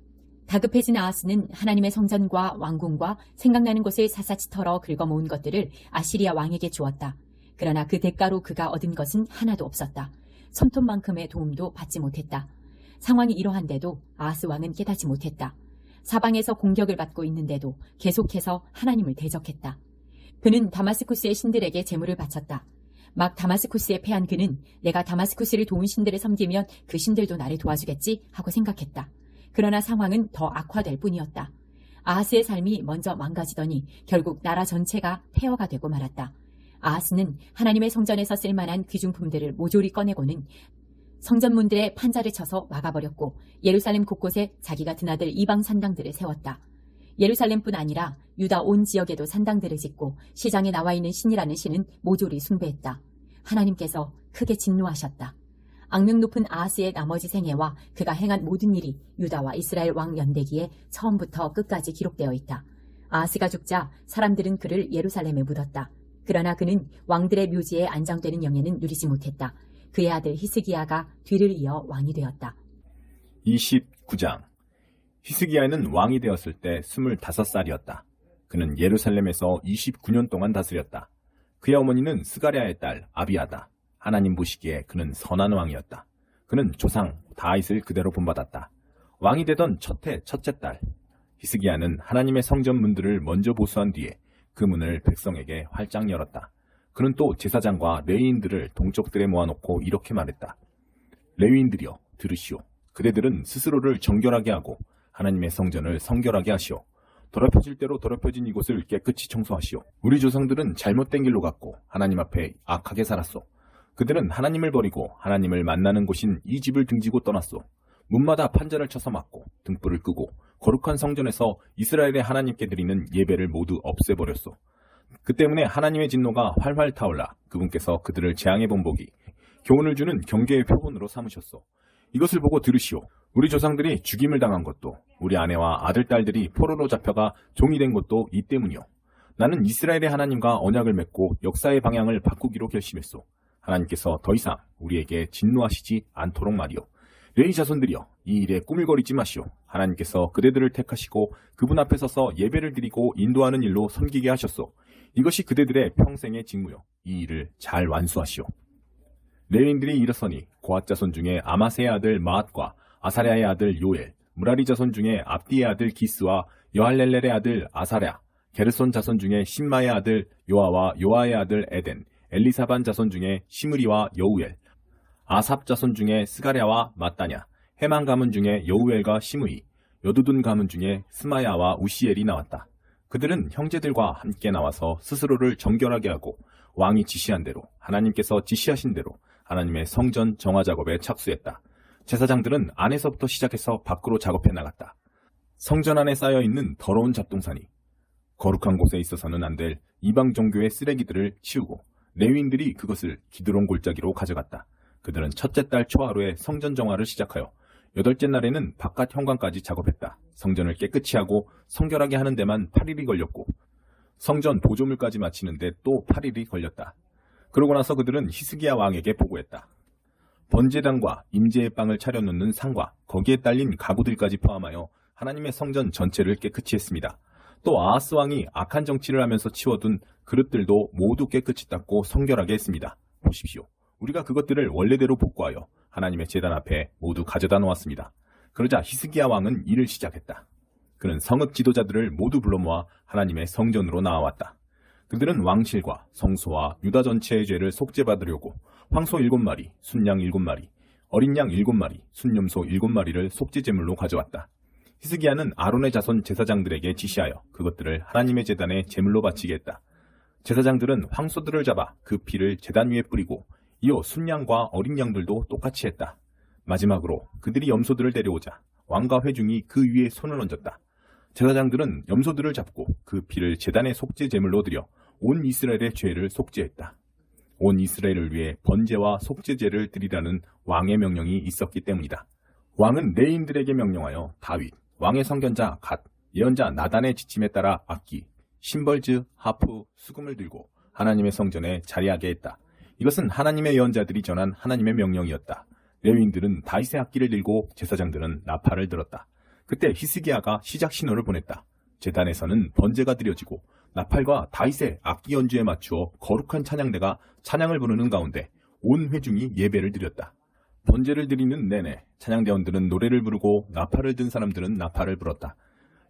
다급해진 아하스는 하나님의 성전과 왕궁과 생각나는 곳을 샅샅이 털어 긁어모은 것들을 아시리아 왕에게 주었다. 그러나 그 대가로 그가 얻은 것은 하나도 없었다. 손톱만큼의 도움도 받지 못했다. 상황이 이러한데도 아하스 왕은 깨닫지 못했다. 사방에서 공격을 받고 있는데도 계속해서 하나님을 대적했다. 그는 다마스쿠스의 신들에게 제물을 바쳤다. 막 다마스쿠스에 패한 그는 내가 다마스쿠스를 도운 신들을 섬기면 그 신들도 나를 도와주겠지 하고 생각했다. 그러나 상황은 더 악화될 뿐이었다. 아하스의 삶이 먼저 망가지더니 결국 나라 전체가 폐허가 되고 말았다. 아하스는 하나님의 성전에서 쓸만한 귀중품들을 모조리 꺼내고는 성전문들의 판자를 쳐서 막아버렸고 예루살렘 곳곳에 자기가 드나들 이방 산당들을 세웠다. 예루살렘뿐 아니라 유다 온 지역에도 산당들을 짓고 시장에 나와 있는 신이라는 신은 모조리 숭배했다. 하나님께서 크게 진노하셨다. 악명 높은 아하스의 나머지 생애와 그가 행한 모든 일이 유다와 이스라엘 왕 연대기에 처음부터 끝까지 기록되어 있다. 아하스가 죽자 사람들은 그를 예루살렘에 묻었다. 그러나 그는 왕들의 묘지에 안장되는 영예는 누리지 못했다. 그의 아들 히스기야가 뒤를 이어 왕이 되었다. 29장. 히스기야는 왕이 되었을 때 25살이었다. 그는 예루살렘에서 29년 동안 다스렸다. 그의 어머니는 스가랴의 딸 아비아다. 하나님 보시기에 그는 선한 왕이었다. 그는 조상 다윗을 그대로 본받았다. 왕이 되던 첫째 딸 히스기야는 하나님의 성전 문들을 먼저 보수한 뒤에 그 문을 백성에게 활짝 열었다. 그는 또 제사장과 레위인들을 동족들에 모아놓고 이렇게 말했다. 레위인들이여 들으시오. 그대들은 스스로를 정결하게 하고 하나님의 성전을 성결하게 하시오. 더럽혀질 대로 더럽혀진 이곳을 깨끗이 청소하시오. 우리 조상들은 잘못된 길로 갔고 하나님 앞에 악하게 살았소. 그들은 하나님을 버리고 하나님을 만나는 곳인 이 집을 등지고 떠났소. 문마다 판자를 쳐서 막고 등불을 끄고 거룩한 성전에서 이스라엘의 하나님께 드리는 예배를 모두 없애버렸소. 그 때문에 하나님의 진노가 활활 타올라 그분께서 그들을 재앙의 본보기, 교훈을 주는 경계의 표본으로 삼으셨소. 이것을 보고 들으시오. 우리 조상들이 죽임을 당한 것도 우리 아내와 아들, 딸들이 포로로 잡혀가 종이 된 것도 이 때문이요. 나는 이스라엘의 하나님과 언약을 맺고 역사의 방향을 바꾸기로 결심했소. 하나님께서 더 이상 우리에게 진노하시지 않도록 말이요. 레위 자손들이여 이 일에 꾸물거리지 마시오. 하나님께서 그대들을 택하시고 그분 앞에 서서 예배를 드리고 인도하는 일로 섬기게 하셨소. 이것이 그대들의 평생의 직무요. 이 일을 잘 완수하시오. 레위인들이 일어서니 고앗 자손 중에 아마세의 아들 마앗과 아사랴의 아들 요엘, 무라리 자손 중에 압디의 아들 기스와 여할렐렐의 아들 아사랴, 게르손 자손 중에 신마의 아들 요아와 요아의 아들 에덴, 엘리사반 자손 중에 시므리와 여우엘, 아삽 자손 중에 스가랴와 마따냐, 헤만 가문 중에 여우엘과 시므이, 여두둔 가문 중에 스마야와 우시엘이 나왔다. 그들은 형제들과 함께 나와서 스스로를 정결하게 하고 왕이 지시한 대로 하나님께서 지시하신 대로 하나님의 성전 정화 작업에 착수했다. 제사장들은 안에서부터 시작해서 밖으로 작업해 나갔다. 성전 안에 쌓여있는 더러운 잡동사니 거룩한 곳에 있어서는 안 될 이방 종교의 쓰레기들을 치우고 레위인들이 그것을 기드론 골짜기로 가져갔다. 그들은 첫째 달 초하루에 성전 정화를 시작하여 8째 날에는 바깥 현관까지 작업했다. 성전을 깨끗이 하고 성결하게 하는 데만 8일이 걸렸고 성전 보조물까지 마치는데 또 8일이 걸렸다. 그러고 나서 그들은 히스기야 왕에게 보고했다. 번제단과 임재의 빵을 차려놓는 상과 거기에 딸린 가구들까지 포함하여 하나님의 성전 전체를 깨끗이 했습니다. 또 아하스 왕이 악한 정치를 하면서 치워둔 그릇들도 모두 깨끗이 닦고 성결하게 했습니다. 보십시오. 우리가 그것들을 원래대로 복구하여 하나님의 제단 앞에 모두 가져다 놓았습니다. 그러자 히스기야 왕은 일을 시작했다. 그는 성읍 지도자들을 모두 불러 모아 하나님의 성전으로 나아왔다. 그들은 왕실과 성소와 유다 전체의 죄를 속죄받으려고 황소 7마리, 순양 7마리, 어린 양 7마리, 순염소 7마리를 속죄제물로 가져왔다. 히스기야는 아론의 자손 제사장들에게 지시하여 그것들을 하나님의 제단에 제물로 바치게 했다. 제사장들은 황소들을 잡아 그 피를 제단 위에 뿌리고 이어 순양과 어린 양들도 똑같이 했다. 마지막으로 그들이 염소들을 데려오자 왕과 회중이 그 위에 손을 얹었다. 제사장들은 염소들을 잡고 그 피를 제단의 속죄 제물로 드려 온 이스라엘의 죄를 속죄했다. 온 이스라엘을 위해 번제와 속죄제를 드리라는 왕의 명령이 있었기 때문이다. 왕은 레위인들에게 명령하여 다윗, 왕의 선견자 갓, 예언자 나단의 지침에 따라 악기, 심벌즈, 하프, 수금을 들고 하나님의 성전에 자리하게 했다. 이것은 하나님의 예언자들이 전한 하나님의 명령이었다. 레위인들은 다윗의 악기를 들고 제사장들은 나팔을 들었다. 그때 히스기야가 시작 신호를 보냈다. 제단에서는 번제가 드려지고 나팔과 다윗의 악기 연주에 맞추어 거룩한 찬양대가 찬양을 부르는 가운데 온 회중이 예배를 드렸다. 번제를 드리는 내내 찬양대원들은 노래를 부르고 나팔을 든 사람들은 나팔을 불었다.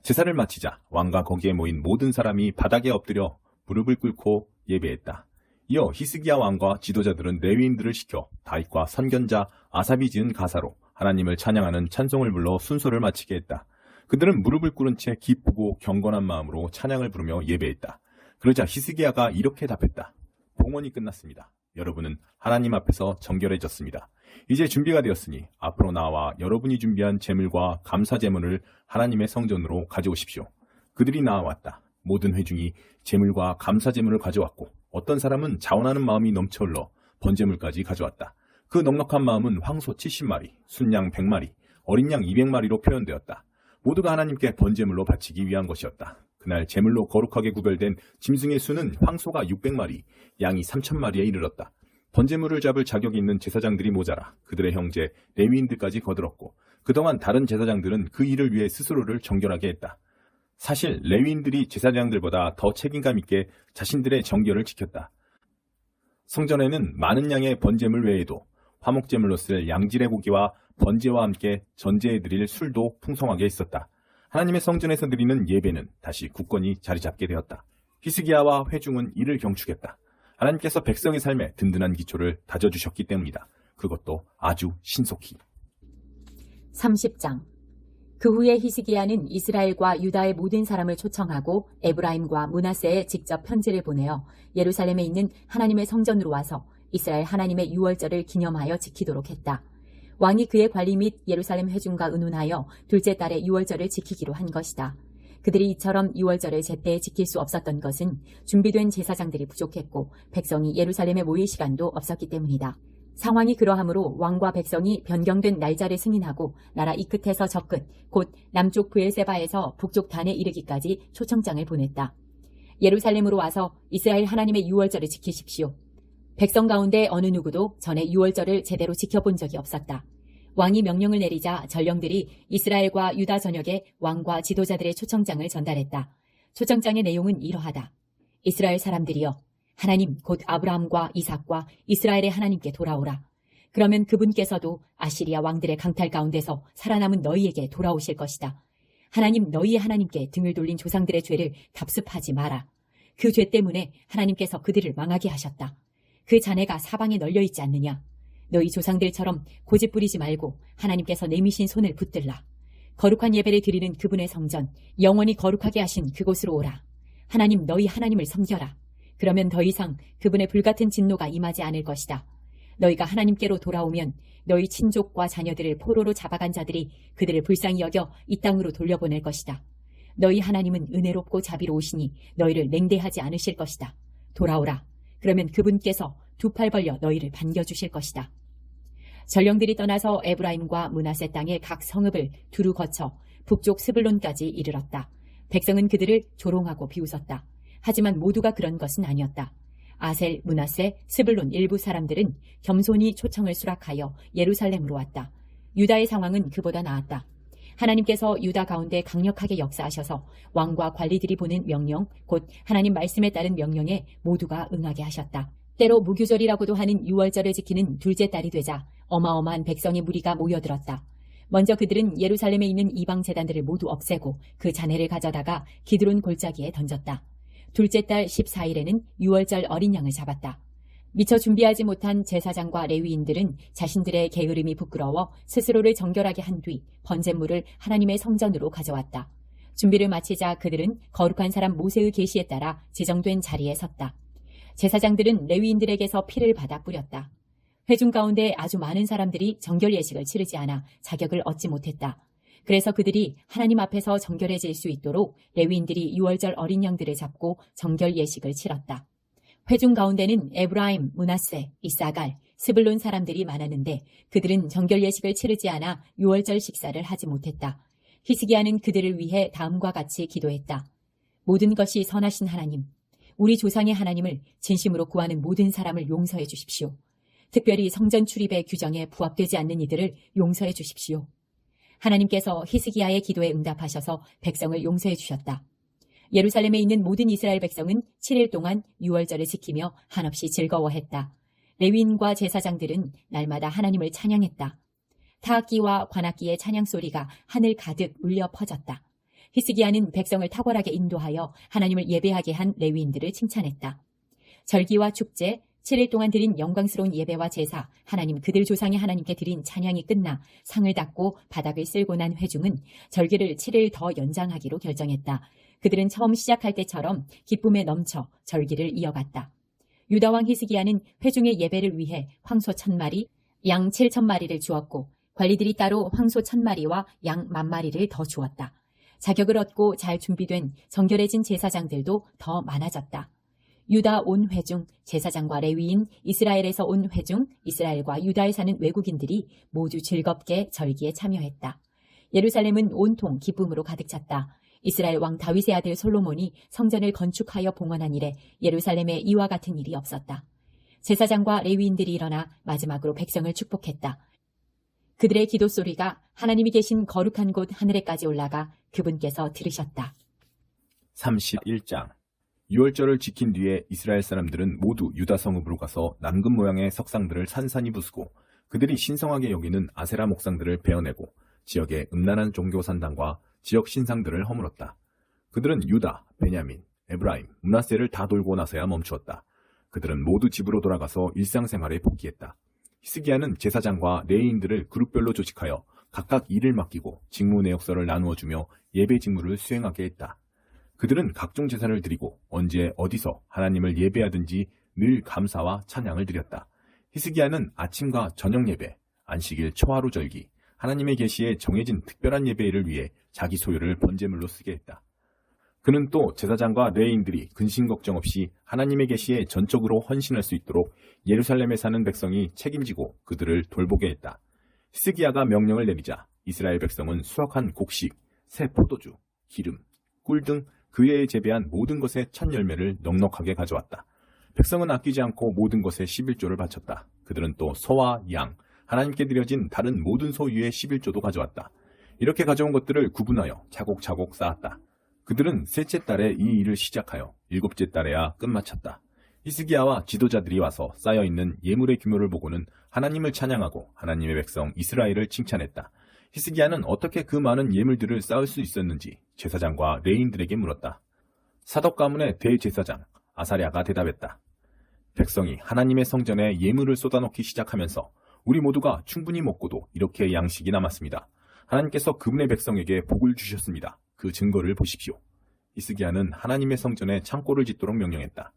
제사를 마치자 왕과 거기에 모인 모든 사람이 바닥에 엎드려 무릎을 꿇고 예배했다. 이어 히스기야 왕과 지도자들은 레위인들을 시켜 다윗과 선견자 아삽이 지은 가사로 하나님을 찬양하는 찬송을 불러 순서를 마치게 했다. 그들은 무릎을 꿇은 채 기쁘고 경건한 마음으로 찬양을 부르며 예배했다. 그러자 히스기야가 이렇게 답했다. 봉헌이 끝났습니다. 여러분은 하나님 앞에서 정결해졌습니다. 이제 준비가 되었으니 앞으로 나와 여러분이 준비한 제물과 감사 제물을 하나님의 성전으로 가져오십시오. 그들이 나아왔다. 모든 회중이 제물과 감사 제물을 가져왔고 어떤 사람은 자원하는 마음이 넘쳐 흘러 번제물까지 가져왔다. 그 넉넉한 마음은 황소 70마리, 순양 100마리, 어린 양 200마리로 표현되었다. 모두가 하나님께 번제물로 바치기 위한 것이었다. 그날 제물로 거룩하게 구별된 짐승의 수는 황소가 600마리, 양이 3000마리에 이르렀다. 번제물을 잡을 자격이 있는 제사장들이 모자라 그들의 형제 레위인들까지 거들었고 그동안 다른 제사장들은 그 일을 위해 스스로를 정결하게 했다. 사실 레위인들이 제사장들보다 더 책임감 있게 자신들의 정결을 지켰다. 성전에는 많은 양의 번제물 외에도 화목제물로 쓸 양질의 고기와 번제와 함께 전제해드릴 술도 풍성하게 있었다. 하나님의 성전에서 드리는 예배는 다시 굳건히 자리 잡게 되었다. 히스기야와 회중은 이를 경축했다. 하나님께서 백성의 삶에 든든한 기초를 다져주셨기 때문이다. 그것도 아주 신속히. 30장. 그 후에 히스기야는 이스라엘과 유다의 모든 사람을 초청하고 에브라임과 므낫세에 직접 편지를 보내어 예루살렘에 있는 하나님의 성전으로 와서 이스라엘 하나님의 유월절을 기념하여 지키도록 했다. 왕이 그의 관리 및 예루살렘 회중과 의논하여 둘째 달에 유월절을 지키기로 한 것이다. 그들이 이처럼 유월절을 제때에 지킬 수 없었던 것은 준비된 제사장들이 부족했고 백성이 예루살렘에 모일 시간도 없었기 때문이다. 상황이 그러하므로 왕과 백성이 변경된 날짜를 승인하고 나라 이 끝에서 저 끝, 곧 남쪽 브엘세바에서 북쪽 단에 이르기까지 초청장을 보냈다. 예루살렘으로 와서 이스라엘 하나님의 유월절을 지키십시오. 백성 가운데 어느 누구도 전에 유월절을 제대로 지켜본 적이 없었다. 왕이 명령을 내리자 전령들이 이스라엘과 유다 전역에 왕과 지도자들의 초청장을 전달했다. 초청장의 내용은 이러하다. 이스라엘 사람들이여, 하나님 곧 아브라함과 이삭과 이스라엘의 하나님께 돌아오라. 그러면 그분께서도 아시리아 왕들의 강탈 가운데서 살아남은 너희에게 돌아오실 것이다. 하나님 너희의 하나님께 등을 돌린 조상들의 죄를 답습하지 마라. 그 죄 때문에 하나님께서 그들을 망하게 하셨다. 그 잔해가 사방에 널려있지 않느냐. 너희 조상들처럼 고집 부리지 말고 하나님께서 내미신 손을 붙들라. 거룩한 예배를 드리는 그분의 성전, 영원히 거룩하게 하신 그곳으로 오라. 하나님 너희 하나님을 섬겨라. 그러면 더 이상 그분의 불같은 진노가 임하지 않을 것이다. 너희가 하나님께로 돌아오면 너희 친족과 자녀들을 포로로 잡아간 자들이 그들을 불쌍히 여겨 이 땅으로 돌려보낼 것이다. 너희 하나님은 은혜롭고 자비로우시니 너희를 냉대하지 않으실 것이다. 돌아오라. 그러면 그분께서 두 팔 벌려 너희를 반겨주실 것이다. 전령들이 떠나서 에브라임과 므낫세 땅의 각 성읍을 두루 거쳐 북쪽 스불론까지 이르렀다. 백성은 그들을 조롱하고 비웃었다. 하지만 모두가 그런 것은 아니었다. 아셀, 므낫세, 스불론 일부 사람들은 겸손히 초청을 수락하여 예루살렘으로 왔다. 유다의 상황은 그보다 나았다. 하나님께서 유다 가운데 강력하게 역사하셔서 왕과 관리들이 보낸 명령, 곧 하나님 말씀에 따른 명령에 모두가 응하게 하셨다. 때로 무교절이라고도 하는 유월절을 지키는 둘째 달이 되자 어마어마한 백성의 무리가 모여들었다. 먼저 그들은 예루살렘에 있는 이방 제단들을 모두 없애고 그 잔해를 가져다가 기드론 골짜기에 던졌다. 둘째 달 14일에는 유월절 어린 양을 잡았다. 미처 준비하지 못한 제사장과 레위인들은 자신들의 게으름이 부끄러워 스스로를 정결하게 한 뒤 번제물을 하나님의 성전으로 가져왔다. 준비를 마치자 그들은 거룩한 사람 모세의 계시에 따라 지정된 자리에 섰다. 제사장들은 레위인들에게서 피를 받아 뿌렸다. 회중 가운데 아주 많은 사람들이 정결 예식을 치르지 않아 자격을 얻지 못했다. 그래서 그들이 하나님 앞에서 정결해질 수 있도록 레위인들이 유월절 어린 양들을 잡고 정결 예식을 치렀다. 회중 가운데는 에브라임, 므낫세, 이사갈, 스불론 사람들이 많았는데 그들은 정결 예식을 치르지 않아 유월절 식사를 하지 못했다. 히스기야는 그들을 위해 다음과 같이 기도했다. 모든 것이 선하신 하나님, 우리 조상의 하나님을 진심으로 구하는 모든 사람을 용서해 주십시오. 특별히 성전 출입의 규정에 부합되지 않는 이들을 용서해 주십시오. 하나님께서 히스기야의 기도에 응답하셔서 백성을 용서해 주셨다. 예루살렘에 있는 모든 이스라엘 백성은 7일 동안 유월절을 지키며 한없이 즐거워했다. 레위인과 제사장들은 날마다 하나님을 찬양했다. 타악기와 관악기의 찬양 소리가 하늘 가득 울려 퍼졌다. 히스기야는 백성을 탁월하게 인도하여 하나님을 예배하게 한 레위인들을 칭찬했다. 절기와 축제, 7일 동안 드린 영광스러운 예배와 제사, 하나님 그들 조상의 하나님께 드린 찬양이 끝나 상을 닦고 바닥을 쓸고 난 회중은 절기를 7일 더 연장하기로 결정했다. 그들은 처음 시작할 때처럼 기쁨에 넘쳐 절기를 이어갔다. 유다왕 히스기야는 회중의 예배를 위해 황소 1000마리, 양 7000마리를 주었고 관리들이 따로 황소 1000마리와 양 10,000마리를 더 주었다. 자격을 얻고 잘 준비된 정결해진 제사장들도 더 많아졌다. 유다 온 회중, 제사장과 레위인, 이스라엘에서 온 회중, 이스라엘과 유다에 사는 외국인들이 모두 즐겁게 절기에 참여했다. 예루살렘은 온통 기쁨으로 가득 찼다. 이스라엘 왕 다윗의 아들 솔로몬이 성전을 건축하여 봉헌한 이래 예루살렘에 이와 같은 일이 없었다. 제사장과 레위인들이 일어나 마지막으로 백성을 축복했다. 그들의 기도 소리가 하나님이 계신 거룩한 곳 하늘에까지 올라가 그분께서 들으셨다. 31장 유월절을 지킨 뒤에 이스라엘 사람들은 모두 유다 성읍으로 가서 남금 모양의 석상들을 산산히 부수고 그들이 신성하게 여기는 아세라 목상들을 베어내고 지역의 음란한 종교 산당과 지역 신상들을 허물었다. 그들은 유다, 베냐민, 에브라임, 므낫세를 다 돌고 나서야 멈추었다. 그들은 모두 집으로 돌아가서 일상생활에 복귀했다. 히스기야는 제사장과 레위인들을 그룹별로 조직하여 각각 일을 맡기고 직무 내역서를 나누어 주며 예배 직무를 수행하게 했다. 그들은 각종 제사를 드리고 언제 어디서 하나님을 예배하든지 늘 감사와 찬양을 드렸다. 히스기야는 아침과 저녁 예배, 안식일 초하루 절기, 하나님의 계시에 정해진 특별한 예배를 위해 자기 소유를 번제물로 쓰게 했다. 그는 또 제사장과 레위인들이 근심 걱정 없이 하나님의 계시에 전적으로 헌신할 수 있도록 예루살렘에 사는 백성이 책임지고 그들을 돌보게 했다. 히스기야가 명령을 내리자 이스라엘 백성은 수확한 곡식, 새 포도주, 기름, 꿀 등 그 해에 재배한 모든 것의 첫 열매를 넉넉하게 가져왔다. 백성은 아끼지 않고 모든 것에 11조를 바쳤다. 그들은 또 소와 양, 하나님께 드려진 다른 모든 소유의 11조도 가져왔다. 이렇게 가져온 것들을 구분하여 차곡차곡 쌓았다. 그들은 셋째 달에 이 일을 시작하여 일곱째 달에야 끝마쳤다. 히스기야와 지도자들이 와서 쌓여있는 예물의 규모를 보고는 하나님을 찬양하고 하나님의 백성 이스라엘을 칭찬했다. 히스기야는 어떻게 그 많은 예물들을 쌓을 수 있었는지 제사장과 레위인들에게 물었다. 사독 가문의 대제사장 아사랴가 대답했다. 백성이 하나님의 성전에 예물을 쏟아놓기 시작하면서 우리 모두가 충분히 먹고도 이렇게 양식이 남았습니다. 하나님께서 그분의 백성에게 복을 주셨습니다. 그 증거를 보십시오. 히스기야는 하나님의 성전에 창고를 짓도록 명령했다.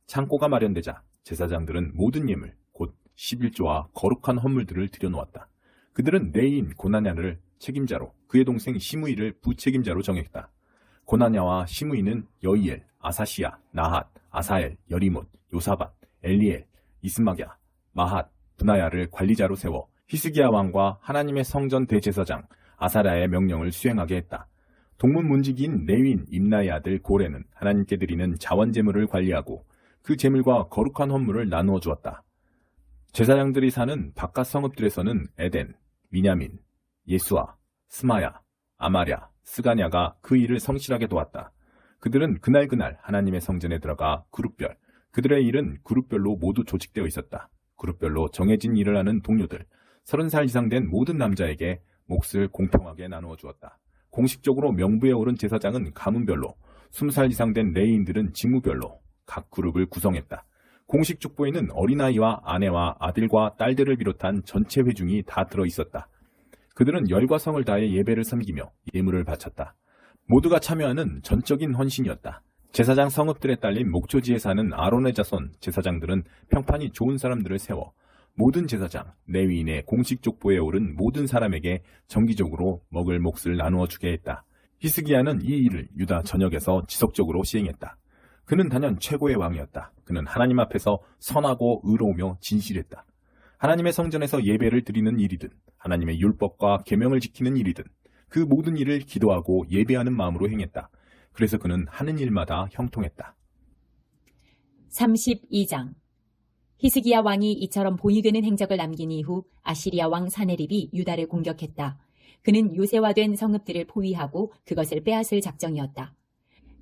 창고가 마련되자 제사장들은 모든 예물, 곧 11조와 거룩한 헌물들을 들여놓았다. 그들은 레위인 고나냐를 책임자로 그의 동생 시므이를 부책임자로 정했다. 고나냐와 시므이는 여이엘, 아사시야, 나핫, 아사엘, 여리못, 요사밧, 엘리엘, 이스마랴, 마핫, 브나야를 관리자로 세워 히스기야 왕과 하나님의 성전 대제사장 아사랴의 명령을 수행하게 했다. 동문 문지기인 레위인 임나의 아들 고레는 하나님께 드리는 자원제물을 관리하고 그 제물과 거룩한 헌물을 나누어 주었다. 제사장들이 사는 바깥 성읍들에서는 에덴, 미냐민, 예수아, 스마야, 아마랴, 스가냐가 그 일을 성실하게 도왔다. 그들은 그날 하나님의 성전에 들어가 그룹별, 그들의 일은 그룹별로 모두 조직되어 있었다. 그룹별로 정해진 일을 하는 동료들, 30살 이상 된 모든 남자에게 몫을 공평하게 나누어 주었다. 공식적으로 명부에 오른 제사장은 가문별로, 20살 이상 된 레위인들은 직무별로 각 그룹을 구성했다. 공식 족보에는 어린아이와 아내와 아들과 딸들을 비롯한 전체 회중이 다 들어있었다. 그들은 열과 성을 다해 예배를 섬기며 예물을 바쳤다. 모두가 참여하는 전적인 헌신이었다. 제사장 성읍들에 딸린 목초지에 사는 아론의 자손 제사장들은 평판이 좋은 사람들을 세워 모든 제사장, 레위인의 공식 족보에 오른 모든 사람에게 정기적으로 먹을 몫을 나누어 주게 했다. 히스기야는 이 일을 유다 전역에서 지속적으로 시행했다. 그는 단연 최고의 왕이었다. 그는 하나님 앞에서 선하고 의로우며 진실했다. 하나님의 성전에서 예배를 드리는 일이든 하나님의 율법과 계명을 지키는 일이든 그 모든 일을 기도하고 예배하는 마음으로 행했다. 그래서 그는 하는 일마다 형통했다. 32장 히스기야 왕이 이처럼 본이 되는 행적을 남긴 이후 아시리아 왕 사네립이 유다를 공격했다. 그는 요새화된 성읍들을 포위하고 그것을 빼앗을 작정이었다.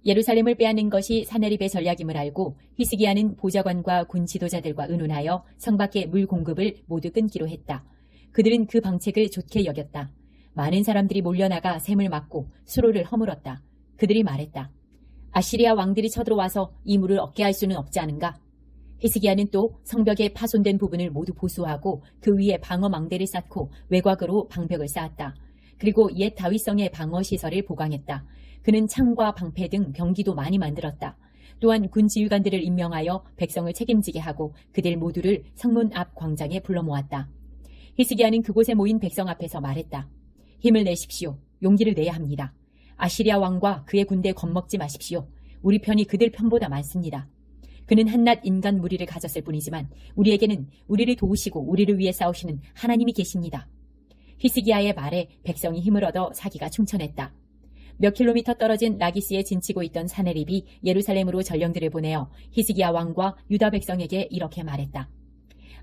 예루살렘을 빼앗는 것이 사네립의 전략임을 알고 히스기야는 보좌관과 군 지도자들과 의논하여 성 밖의 물 공급을 모두 끊기로 했다. 그들은 그 방책을 좋게 여겼다. 많은 사람들이 몰려나가 샘을 막고 수로를 허물었다. 그들이 말했다. 아시리아 왕들이 쳐들어와서 이 물을 얻게 할 수는 없지 않은가? 히스기야는 또 성벽의 파손된 부분을 모두 보수하고 그 위에 방어 망대를 쌓고 외곽으로 방벽을 쌓았다. 그리고 옛 다윗성의 방어 시설을 보강했다. 그는 창과 방패 등 병기도 많이 만들었다. 또한 군 지휘관들을 임명하여 백성을 책임지게 하고 그들 모두를 성문 앞 광장에 불러 모았다. 히스기야는 그곳에 모인 백성 앞에서 말했다. 힘을 내십시오. 용기를 내야 합니다. 아시리아 왕과 그의 군대에 겁먹지 마십시오. 우리 편이 그들 편보다 많습니다. 그는 한낱 인간 무리를 가졌을 뿐이지만 우리에게는 우리를 도우시고 우리를 위해 싸우시는 하나님이 계십니다. 히스기야의 말에 백성이 힘을 얻어 사기가 충천했다. 몇 킬로미터 떨어진 라기스에 진치고 있던 사네립이 예루살렘으로 전령들을 보내어 히스기야 왕과 유다 백성에게 이렇게 말했다.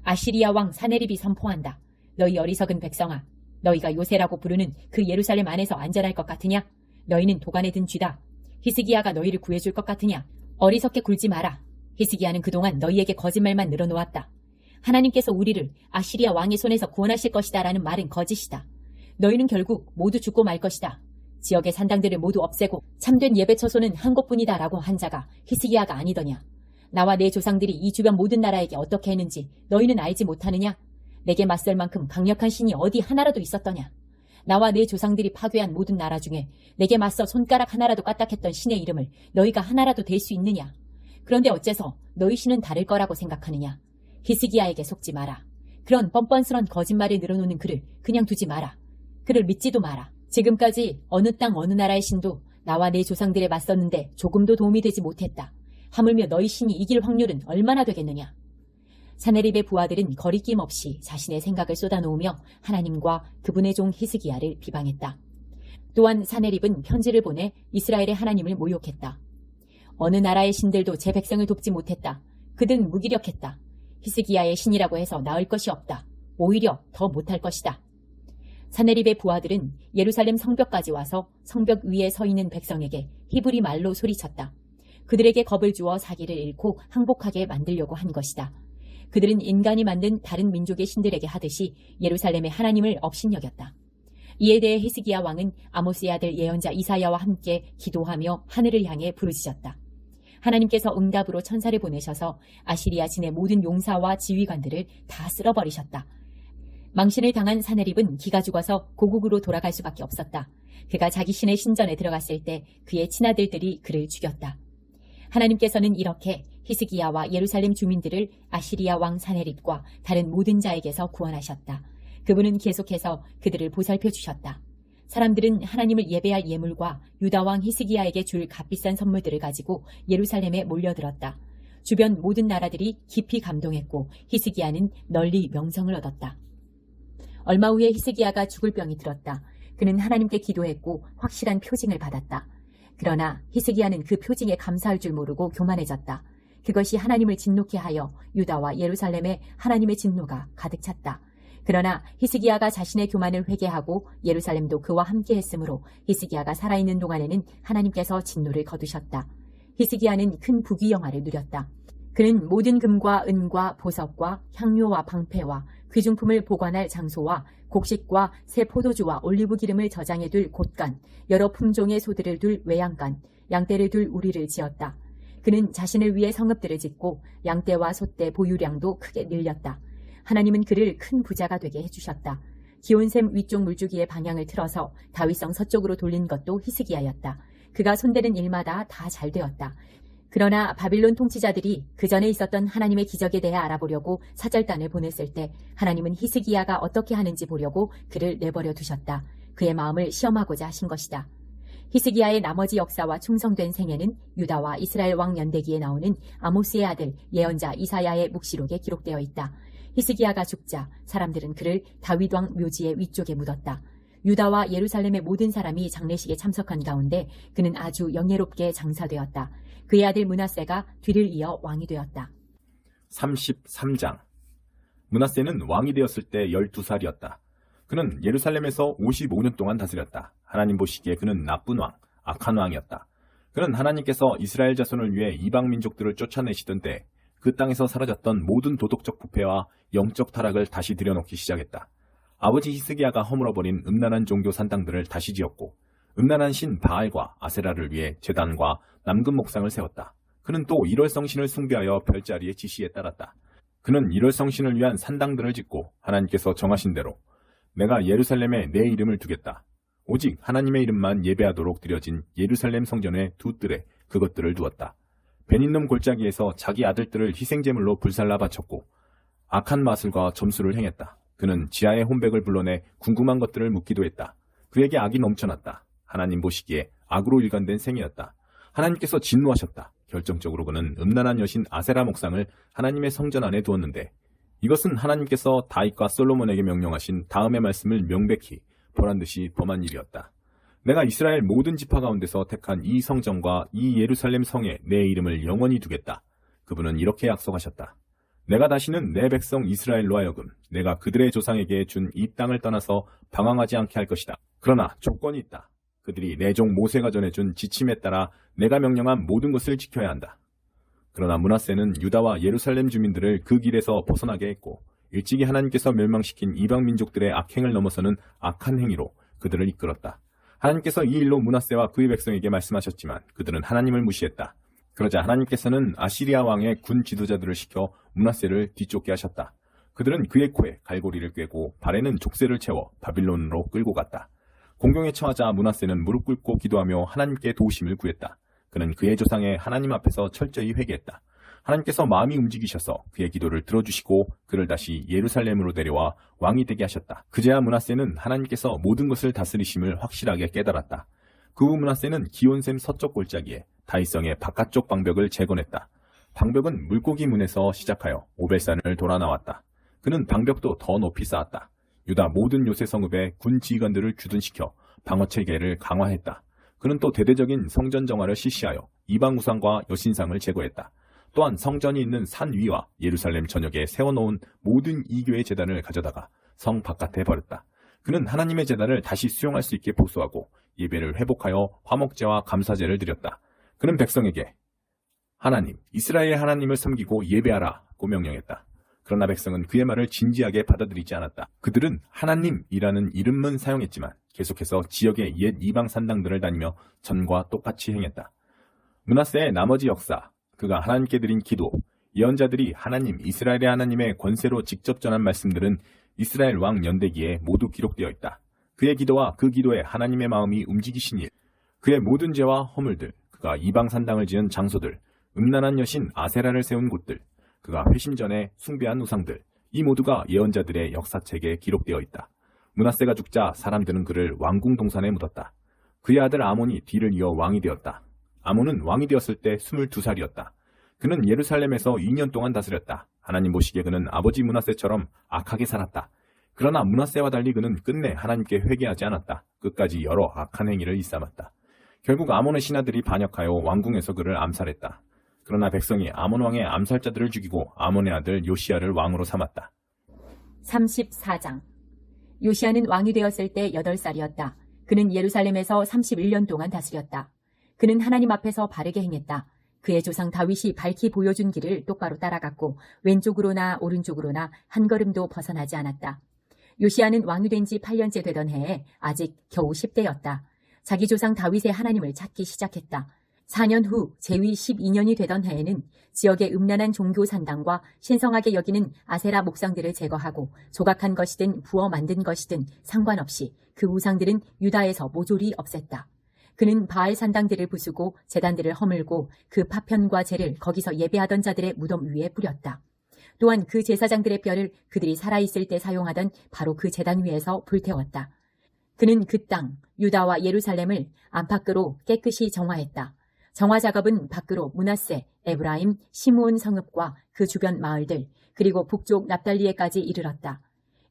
아시리아 왕 사네립이 선포한다. 너희 어리석은 백성아, 너희가 요새라고 부르는 그 예루살렘 안에서 안전할 것 같으냐? 너희는 도간에 든 쥐다. 히스기야가 너희를 구해줄 것 같으냐? 어리석게 굴지 마라. 히스기야는 그동안 너희에게 거짓말만 늘어놓았다. 하나님께서 우리를 아시리아 왕의 손에서 구원하실 것이다 라는 말은 거짓이다. 너희는 결국 모두 죽고 말 것이다. 지역의 산당들을 모두 없애고 참된 예배 처소는 한 곳뿐이다 라고 한 자가 히스기야가 아니더냐. 나와 내 조상들이 이 주변 모든 나라에게 어떻게 했는지 너희는 알지 못하느냐? 내게 맞설 만큼 강력한 신이 어디 하나라도 있었더냐? 나와 내 조상들이 파괴한 모든 나라 중에 내게 맞서 손가락 하나라도 까딱했던 신의 이름을 너희가 하나라도 댈 수 있느냐? 그런데 어째서 너희 신은 다를 거라고 생각하느냐? 히스기야에게 속지 마라. 그런 뻔뻔스런 거짓말을 늘어놓는 그를 그냥 두지 마라. 그를 믿지도 마라. 지금까지 어느 땅 어느 나라의 신도 나와 내 조상들에 맞섰는데 조금도 도움이 되지 못했다. 하물며 너희 신이 이길 확률은 얼마나 되겠느냐? 사네립의 부하들은 거리낌 없이 자신의 생각을 쏟아놓으며 하나님과 그분의 종 히스기야를 비방했다. 또한 사네립은 편지를 보내 이스라엘의 하나님을 모욕했다. 어느 나라의 신들도 제 백성을 돕지 못했다. 그들은 무기력했다. 히스기야의 신이라고 해서 나을 것이 없다. 오히려 더 못할 것이다. 사네립의 부하들은 예루살렘 성벽까지 와서 성벽 위에 서 있는 백성에게 히브리 말로 소리쳤다. 그들에게 겁을 주어 사기를 잃고 항복하게 만들려고 한 것이다. 그들은 인간이 만든 다른 민족의 신들에게 하듯이 예루살렘의 하나님을 업신여겼다. 이에 대해 히스기야 왕은 아모스의 아들 예언자 이사야와 함께 기도하며 하늘을 향해 부르짖었다. 하나님께서 응답으로 천사를 보내셔서 아시리아 진의 모든 용사와 지휘관들을 다 쓸어버리셨다. 망신을 당한 사네립은 기가 죽어서 고국으로 돌아갈 수밖에 없었다. 그가 자기 신의 신전에 들어갔을 때 그의 친아들들이 그를 죽였다. 하나님께서는 이렇게 히스기야와 예루살렘 주민들을 아시리아 왕 사네립과 다른 모든 자에게서 구원하셨다. 그분은 계속해서 그들을 보살펴 주셨다. 사람들은 하나님을 예배할 예물과 유다 왕 히스기야에게 줄 값비싼 선물들을 가지고 예루살렘에 몰려들었다. 주변 모든 나라들이 깊이 감동했고 히스기야는 널리 명성을 얻었다. 얼마 후에 히스기야가 죽을 병이 들었다. 그는 하나님께 기도했고 확실한 표징을 받았다. 그러나 히스기야는 그 표징에 감사할 줄 모르고 교만해졌다. 그것이 하나님을 진노케 하여 유다와 예루살렘에 하나님의 진노가 가득 찼다. 그러나 히스기야가 자신의 교만을 회개하고 예루살렘도 그와 함께 했으므로 히스기야가 살아있는 동안에는 하나님께서 진노를 거두셨다. 히스기야는 큰 부귀영화를 누렸다. 그는 모든 금과 은과 보석과 향료와 방패와 귀중품을 보관할 장소와 곡식과 새 포도주와 올리브 기름을 저장해 둘 곳간, 여러 품종의 소들을 둘 외양간, 양떼를 둘 우리를 지었다. 그는 자신을 위해 성읍들을 짓고 양떼와 소떼 보유량도 크게 늘렸다. 하나님은 그를 큰 부자가 되게 해주셨다. 기온샘 위쪽 물주기의 방향을 틀어서 다윗성 서쪽으로 돌린 것도 히스기야였다. 그가 손대는 일마다 다 잘 되었다. 그러나 바빌론 통치자들이 그 전에 있었던 하나님의 기적에 대해 알아보려고 사절단을 보냈을 때 하나님은 히스기야가 어떻게 하는지 보려고 그를 내버려 두셨다. 그의 마음을 시험하고자 하신 것이다. 히스기야의 나머지 역사와 충성된 생애는 유다와 이스라엘 왕 연대기에 나오는 아모스의 아들 예언자 이사야의 묵시록에 기록되어 있다. 히스기야가 죽자 사람들은 그를 다윗 왕 묘지의 위쪽에 묻었다. 유다와 예루살렘의 모든 사람이 장례식에 참석한 가운데 그는 아주 영예롭게 장사되었다. 그의 아들 므낫세가 뒤를 이어 왕이 되었다. 33장. 므낫세는 왕이 되었을 때 12살이었다. 그는 예루살렘에서 55년 동안 다스렸다. 하나님 보시기에 그는 나쁜 왕, 악한 왕이었다. 그는 하나님께서 이스라엘 자손을 위해 이방 민족들을 쫓아내시던 때 그 땅에서 사라졌던 모든 도덕적 부패와 영적 타락을 다시 들여놓기 시작했다. 아버지 히스기야가 허물어버린 음란한 종교 산당들을 다시 지었고 음란한 신 바알과 아세라를 위해 제단과 남금 목상을 세웠다. 그는 또 일월성신을 숭배하여 별자리의 지시에 따랐다. 그는 일월성신을 위한 산당들을 짓고 하나님께서 정하신 대로 내가 예루살렘에 내 이름을 두겠다. 오직 하나님의 이름만 예배하도록 드려진 예루살렘 성전의 두 뜰에 그것들을 두었다. 베닌놈 골짜기에서 자기 아들들을 희생제물로 불살라 바쳤고 악한 마술과 점수를 행했다. 그는 지하의 혼백을 불러내 궁금한 것들을 묻기도 했다. 그에게 악이 넘쳐났다. 하나님 보시기에 악으로 일관된 생이었다. 하나님께서 진노하셨다. 결정적으로 그는 음란한 여신 아세라 목상을 하나님의 성전 안에 두었는데 이것은 하나님께서 다윗과 솔로몬에게 명령하신 다음의 말씀을 명백히 보란듯이 범한 일이었다. 내가 이스라엘 모든 지파 가운데서 택한 이 성전과 이 예루살렘 성에 내 이름을 영원히 두겠다. 그분은 이렇게 약속하셨다. 내가 다시는 내 백성 이스라엘로 하여금 내가 그들의 조상에게 준 이 땅을 떠나서 방황하지 않게 할 것이다. 그러나 조건이 있다. 그들이 내 종 모세가 전해준 지침에 따라 내가 명령한 모든 것을 지켜야 한다. 그러나 므낫세는 유다와 예루살렘 주민들을 그 길에서 벗어나게 했고 일찍이 하나님께서 멸망시킨 이방 민족들의 악행을 넘어서는 악한 행위로 그들을 이끌었다. 하나님께서 이 일로 므낫세와 그의 백성에게 말씀하셨지만 그들은 하나님을 무시했다. 그러자 하나님께서는 아시리아 왕의 군 지도자들을 시켜 므낫세를 뒤쫓게 하셨다. 그들은 그의 코에 갈고리를 꿰고 발에는 족쇄를 채워 바빌론으로 끌고 갔다. 공경에 처하자 므낫세는 무릎 꿇고 기도하며 하나님께 도우심을 구했다. 그는 그의 조상의 하나님 앞에서 철저히 회개했다. 하나님께서 마음이 움직이셔서 그의 기도를 들어주시고 그를 다시 예루살렘으로 데려와 왕이 되게 하셨다. 그제야 므낫세는 하나님께서 모든 것을 다스리심을 확실하게 깨달았다. 그 후 므낫세는 기온샘 서쪽 골짜기에 다윗성의 바깥쪽 방벽을 재건했다. 방벽은 물고기 문에서 시작하여 오벨산을 돌아 나왔다. 그는 방벽도 더 높이 쌓았다. 유다 모든 요새 성읍에 군 지휘관들을 주둔시켜 방어 체계를 강화했다. 그는 또 대대적인 성전 정화를 실시하여 이방 우상과 여신상을 제거했다. 또한 성전이 있는 산 위와 예루살렘 전역에 세워놓은 모든 이교의 제단을 가져다가 성 바깥에 버렸다. 그는 하나님의 제단을 다시 수용할 수 있게 보수하고 예배를 회복하여 화목제와 감사제를 드렸다. 그는 백성에게 하나님, 이스라엘의 하나님을 섬기고 예배하라고 명령했다. 그러나 백성은 그의 말을 진지하게 받아들이지 않았다. 그들은 하나님이라는 이름만 사용했지만 계속해서 지역의 옛 이방 산당들을 다니며 전과 똑같이 행했다. 므낫세의 나머지 역사, 그가 하나님께 드린 기도, 예언자들이 하나님, 이스라엘의 하나님의 권세로 직접 전한 말씀들은 이스라엘 왕 연대기에 모두 기록되어 있다. 그의 기도와 그 기도에 하나님의 마음이 움직이신 일, 그의 모든 죄와 허물들, 그가 이방 산당을 지은 장소들, 음란한 여신 아세라를 세운 곳들, 그가 회심 전에 숭배한 우상들, 이 모두가 예언자들의 역사책에 기록되어 있다. 므낫세가 죽자 사람들은 그를 왕궁 동산에 묻었다. 그의 아들 아몬이 뒤를 이어 왕이 되었다. 아몬은 왕이 되었을 때 22살이었다. 그는 예루살렘에서 2년 동안 다스렸다. 하나님 보시기에 그는 아버지 므낫세처럼 악하게 살았다. 그러나 므낫세와 달리 그는 끝내 하나님께 회개하지 않았다. 끝까지 여러 악한 행위를 일삼았다. 결국 아몬의 신하들이 반역하여 왕궁에서 그를 암살했다. 그러나 백성이 아몬 왕의 암살자들을 죽이고 아몬의 아들 요시야를 왕으로 삼았다. 34장. 요시야는 왕이 되었을 때 8살이었다. 그는 예루살렘에서 31년 동안 다스렸다. 그는 하나님 앞에서 바르게 행했다. 그의 조상 다윗이 밝히 보여준 길을 똑바로 따라갔고 왼쪽으로나 오른쪽으로나 한 걸음도 벗어나지 않았다. 요시야는 왕이 된 지 8년째 되던 해에 아직 겨우 10대였다. 자기 조상 다윗의 하나님을 찾기 시작했다. 4년 후 제위 12년이 되던 해에는 지역의 음란한 종교 산당과 신성하게 여기는 아세라 목상들을 제거하고 조각한 것이든 부어 만든 것이든 상관없이 그 우상들은 유다에서 모조리 없앴다. 그는 바알 산당들을 부수고 제단들을 허물고 그 파편과 재를 거기서 예배하던 자들의 무덤 위에 뿌렸다. 또한 그 제사장들의 뼈를 그들이 살아있을 때 사용하던 바로 그 제단 위에서 불태웠다. 그는 그 땅, 유다와 예루살렘을 안팎으로 깨끗이 정화했다. 정화 작업은 밖으로 므낫세, 에브라임, 시므온 성읍과 그 주변 마을들, 그리고 북쪽 납달리에까지 이르렀다.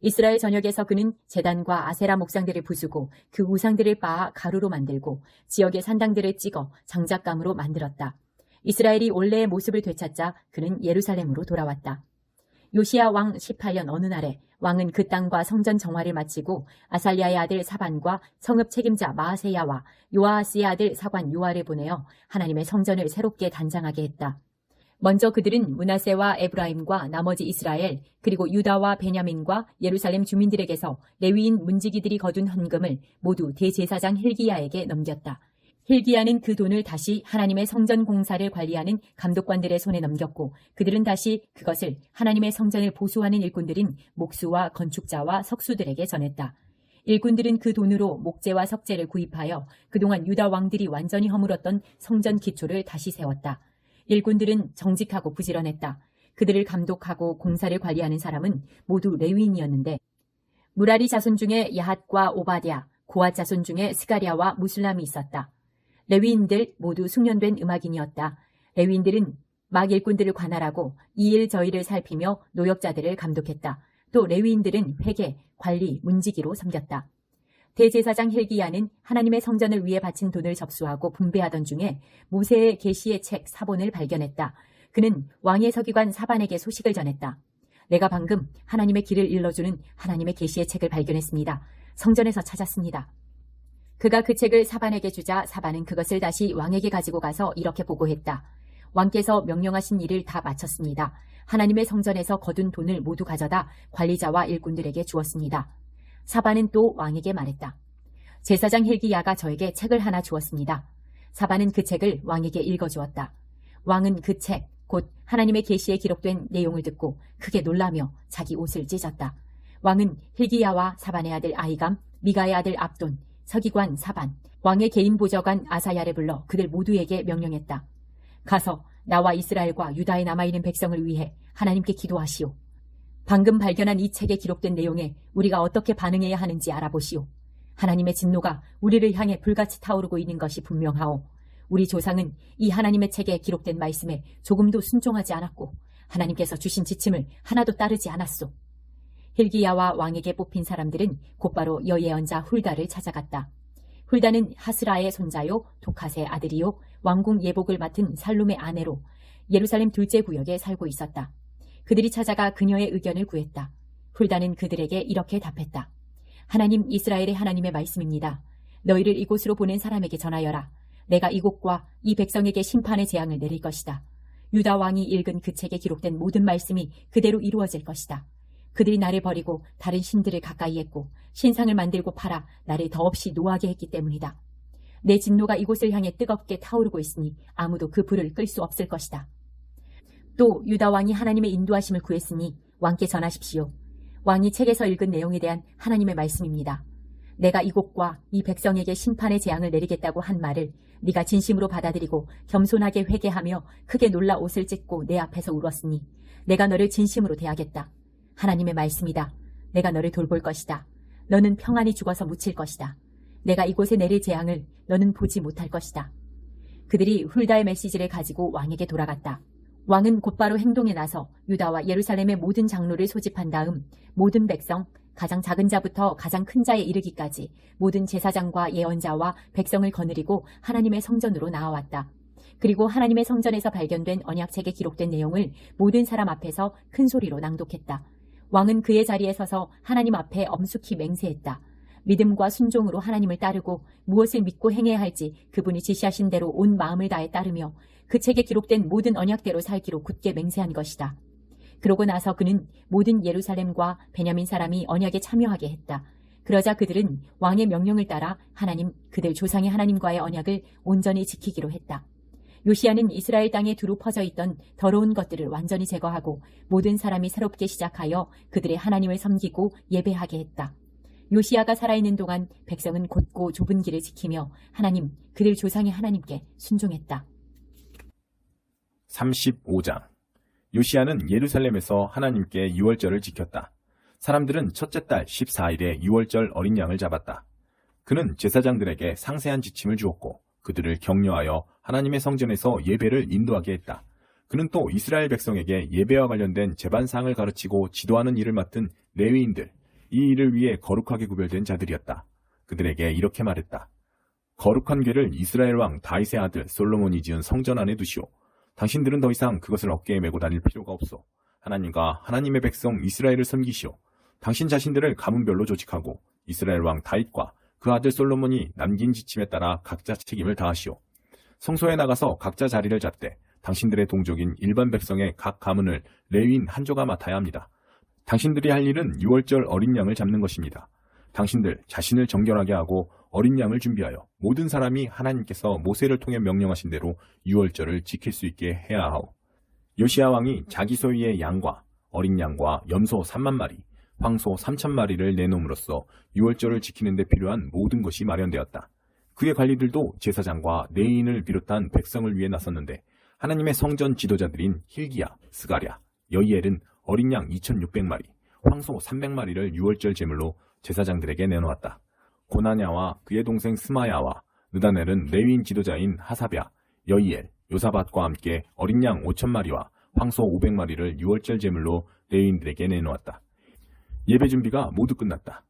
이스라엘 전역에서 그는 제단과 아세라 목상들을 부수고 그 우상들을 빻아 가루로 만들고 지역의 산당들을 찍어 장작감으로 만들었다. 이스라엘이 원래의 모습을 되찾자 그는 예루살렘으로 돌아왔다. 요시야 왕 18년 어느 날에 왕은 그 땅과 성전 정화를 마치고 아살랴의 아들 사반과 성읍 책임자 마아세야와 요아하스의 아들 사관 요아를 보내어 하나님의 성전을 새롭게 단장하게 했다. 먼저 그들은 므낫세와 에브라임과 나머지 이스라엘 그리고 유다와 베냐민과 예루살렘 주민들에게서 레위인 문지기들이 거둔 헌금을 모두 대제사장 hil기야에게 넘겼다. hil기야는 그 돈을 다시 하나님의 성전 공사를 관리하는 감독관들의 손에 넘겼고 그들은 다시 그것을 하나님의 성전을 보수하는 일꾼들인 목수와 건축자와 석수들에게 전했다. 일꾼들은 그 돈으로 목재와 석재를 구입하여 그동안 유다 왕들이 완전히 허물었던 성전 기초를 다시 세웠다. 일꾼들은 정직하고 부지런했다. 그들을 감독하고 공사를 관리하는 사람은 모두 레위인이었는데 무라리 자손 중에 야핫과 오바댜, 고앗 자손 중에 스가랴와 무술람이 있었다. 레위인들 모두 숙련된 음악인이었다. 레위인들은 막 일꾼들을 관할하고 이 일 저 일을 살피며 노역자들을 감독했다. 또 레위인들은 회계, 관리, 문지기로 섬겼다. 대제사장 hil기야는 하나님의 성전을 위해 바친 돈을 접수하고 분배하던 중에 모세의 계시의 책 사본을 발견했다. 그는 왕의 서기관 사반에게 소식을 전했다. 내가 방금 하나님의 길을 일러주는 하나님의 계시의 책을 발견했습니다. 성전에서 찾았습니다. 그가 그 책을 사반에게 주자 사반은 그것을 다시 왕에게 가지고 가서 이렇게 보고했다. 왕께서 명령하신 일을 다 마쳤습니다. 하나님의 성전에서 거둔 돈을 모두 가져다 관리자와 일꾼들에게 주었습니다. 사반은 또 왕에게 말했다. 제사장 hil기야가 저에게 책을 하나 주었습니다. 사반은 그 책을 왕에게 읽어주었다. 왕은 그 책, 곧 하나님의 계시에 기록된 내용을 듣고 크게 놀라며 자기 옷을 찢었다. 왕은 hil기야와 사반의 아들 아히감, 미가의 아들 압돈, 서기관 사반, 왕의 개인 보좌관 아사야를 불러 그들 모두에게 명령했다. 가서 나와 이스라엘과 유다에 남아있는 백성을 위해 하나님께 기도하시오. 방금 발견한 이 책에 기록된 내용에 우리가 어떻게 반응해야 하는지 알아보시오. 하나님의 진노가 우리를 향해 불같이 타오르고 있는 것이 분명하오. 우리 조상은 이 하나님의 책에 기록된 말씀에 조금도 순종하지 않았고 하나님께서 주신 지침을 하나도 따르지 않았소. hil기야와 왕에게 뽑힌 사람들은 곧바로 여예언자 훌다를 찾아갔다. 훌다는 하스라의 손자요 도캇의 아들이요 왕궁 예복을 맡은 살룸의 아내로 예루살렘 둘째 구역에 살고 있었다. 그들이 찾아가 그녀의 의견을 구했다. 훌다는 그들에게 이렇게 답했다. 하나님 이스라엘의 하나님의 말씀입니다. 너희를 이곳으로 보낸 사람에게 전하여라. 내가 이곳과 이 백성에게 심판의 재앙을 내릴 것이다. 유다 왕이 읽은 그 책에 기록된 모든 말씀이 그대로 이루어질 것이다. 그들이 나를 버리고 다른 신들을 가까이 했고 신상을 만들고 팔아 나를 더없이 노하게 했기 때문이다. 내 진노가 이곳을 향해 뜨겁게 타오르고 있으니 아무도 그 불을 끌 수 없을 것이다. 또 유다 왕이 하나님의 인도하심을 구했으니 왕께 전하십시오. 왕이 책에서 읽은 내용에 대한 하나님의 말씀입니다. 내가 이곳과 이 백성에게 심판의 재앙을 내리겠다고 한 말을 네가 진심으로 받아들이고 겸손하게 회개하며 크게 놀라 옷을 찢고 내 앞에서 울었으니 내가 너를 진심으로 대하겠다. 하나님의 말씀이다. 내가 너를 돌볼 것이다. 너는 평안히 죽어서 묻힐 것이다. 내가 이곳에 내릴 재앙을 너는 보지 못할 것이다. 그들이 훌다의 메시지를 가지고 왕에게 돌아갔다. 왕은 곧바로 행동에 나서 유다와 예루살렘의 모든 장로를 소집한 다음 모든 백성, 가장 작은 자부터 가장 큰 자에 이르기까지 모든 제사장과 예언자와 백성을 거느리고 하나님의 성전으로 나아왔다. 그리고 하나님의 성전에서 발견된 언약책에 기록된 내용을 모든 사람 앞에서 큰 소리로 낭독했다. 왕은 그의 자리에 서서 하나님 앞에 엄숙히 맹세했다. 믿음과 순종으로 하나님을 따르고 무엇을 믿고 행해야 할지 그분이 지시하신 대로 온 마음을 다해 따르며 그 책에 기록된 모든 언약대로 살기로 굳게 맹세한 것이다. 그러고 나서 그는 모든 예루살렘과 베냐민 사람이 언약에 참여하게 했다. 그러자 그들은 왕의 명령을 따라 하나님, 그들 조상의 하나님과의 언약을 온전히 지키기로 했다. 요시야는 이스라엘 땅에 두루 퍼져 있던 더러운 것들을 완전히 제거하고 모든 사람이 새롭게 시작하여 그들의 하나님을 섬기고 예배하게 했다. 요시야가 살아있는 동안 백성은 곧고 좁은 길을 지키며 하나님, 그들 조상의 하나님께 순종했다. 35장. 요시야는 예루살렘에서 하나님께 유월절을 지켰다. 사람들은 첫째 달 14일에 유월절 어린 양을 잡았다. 그는 제사장들에게 상세한 지침을 주었고 그들을 격려하여 하나님의 성전에서 예배를 인도하게 했다. 그는 또 이스라엘 백성에게 예배와 관련된 제반사항을 가르치고 지도하는 일을 맡은 레위인들, 이 일을 위해 거룩하게 구별된 자들이었다. 그들에게 이렇게 말했다. 거룩한 궤를 이스라엘 왕 다윗의 아들 솔로몬이 지은 성전 안에 두시오. 당신들은 더 이상 그것을 어깨에 메고 다닐 필요가 없소. 하나님과 하나님의 백성 이스라엘을 섬기시오. 당신 자신들을 가문별로 조직하고 이스라엘 왕 다윗과 그 아들 솔로몬이 남긴 지침에 따라 각자 책임을 다하시오. 성소에 나가서 각자 자리를 잡되 당신들의 동족인 일반 백성의 각 가문을 레위인 한 조가 맡아야 합니다. 당신들이 할 일은 유월절 어린 양을 잡는 것입니다. 당신들 자신을 정결하게 하고 어린 양을 준비하여 모든 사람이 하나님께서 모세를 통해 명령하신 대로 유월절을 지킬 수 있게 해야 하오. 요시야 왕이 자기 소유의 양과 어린 양과 염소 3만 마리, 황소 3천 마리를 내놓음으로써 유월절을 지키는 데 필요한 모든 것이 마련되었다. 그의 관리들도 제사장과 레위인을 비롯한 백성을 위해 나섰는데 하나님의 성전 지도자들인 힐기야, 스가랴, 여이엘은 어린 양 2,600마리, 황소 300마리를 유월절 제물로 제사장들에게 내놓았다. 고나냐와 그의 동생 스마야와 느다넬은 레위인 지도자인 하사랴, 여이엘, 요사밧과 함께 어린 양 5,000마리와 황소 500마리를 유월절 제물로 레위인들에게 내놓았다. 예배 준비가 모두 끝났다.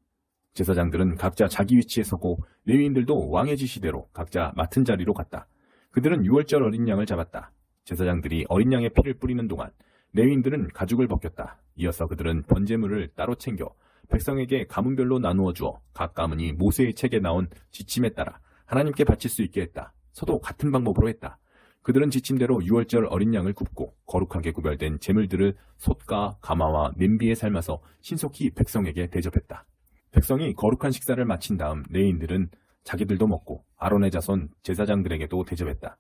제사장들은 각자 자기 위치에 서고 레위인들도 왕의 지시대로 각자 맡은 자리로 갔다. 그들은 유월절 어린 양을 잡았다. 제사장들이 어린 양의 피를 뿌리는 동안 레위인들은 가죽을 벗겼다. 이어서 그들은 번제물을 따로 챙겨 백성에게 가문별로 나누어 주어 각 가문이 모세의 책에 나온 지침에 따라 하나님께 바칠 수 있게 했다. 서도 같은 방법으로 했다. 그들은 지침대로 유월절 어린 양을 굽고 거룩하게 구별된 제물들을 솥과 가마와 냄비에 삶아서 신속히 백성에게 대접했다. 백성이 거룩한 식사를 마친 다음 레위인들은 자기들도 먹고 아론의 자손 제사장들에게도 대접했다.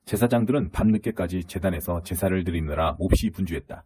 제사장들은 밤늦게까지 제단에서 제사를 드리느라 몹시 분주했다.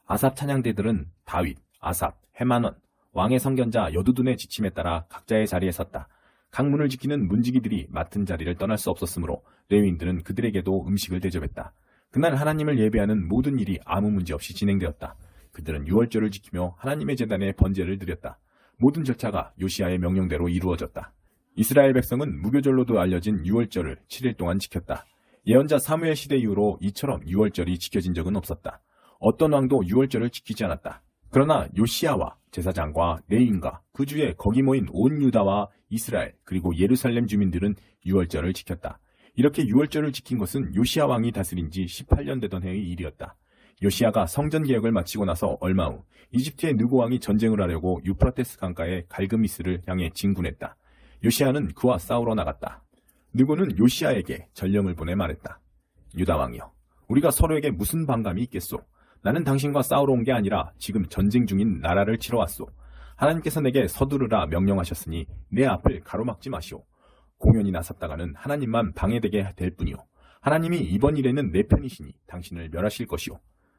아삽 찬양대들은 다윗, 아삽, 헤만원, 왕의 성견자 여두둔의 지침에 따라 각자의 자리에 섰다. 각 문을 지키는 문지기들이 맡은 자리를 떠날 수 없었으므로 레위인들은 그들에게도 음식을 대접했다. 그날 하나님을 예배하는 모든 일이 아무 문제 없이 진행되었다. 그들은 유월절을 지키며 하나님의 제단에 번제를 드렸다. 모든 절차가 요시야의 명령대로 이루어졌다. 이스라엘 백성은 무교절로도 알려진 유월절을 7일 동안 지켰다. 예언자 사무엘 시대 이후로 이처럼 유월절이 지켜진 적은 없었다. 어떤 왕도 유월절을 지키지 않았다. 그러나 요시야와 제사장과 레위인과 그 주에 거기 모인 온 유다와 이스라엘 그리고 예루살렘 주민들은 유월절을 지켰다. 이렇게 유월절을 지킨 것은 요시야 왕이 다스린 지 18년 되던 해의 일이었다. 요시야가 성전 개혁을 마치고 나서 얼마 후 이집트의 느고 왕이 전쟁을 하려고 유프라테스 강가의 갈그미스를 향해 진군했다. 요시야는 그와 싸우러 나갔다. 느고는 요시야에게 전령을 보내 말했다. 유다 왕이여, 우리가 서로에게 무슨 반감이 있겠소? 나는 당신과 싸우러 온 게 아니라 지금 전쟁 중인 나라를 치러 왔소. 하나님께서 내게 서두르라 명령하셨으니 내 앞을 가로막지 마시오. 공연히 나섰다가는 하나님만 방해되게 될 뿐이오. 하나님이 이번 일에는 내 편이시니 당신을 멸하실 것이오.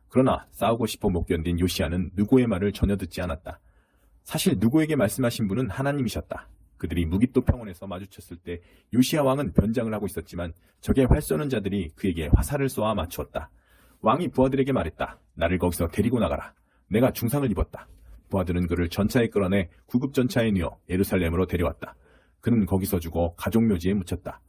그러나 싸우고 싶어 못 견딘 요시야는 느고의 말을 전혀 듣지 않았다. 사실 느고에게 말씀하신 분은 하나님이셨다. 그들이 무기또 평원에서 마주쳤을 때 요시야 왕은 변장을 하고 있었지만 적의 활 쏘는 자들이 그에게 화살을 쏘아 맞추었다. 왕이 부하들에게 말했다. 나를 거기서 데리고 나가라. 내가 중상을 입었다. 부하들은 그를 전차에 끌어내 구급 전차에 넣어 예루살렘으로 데려왔다. 그는 거기서 죽어 가족묘지에 묻혔다.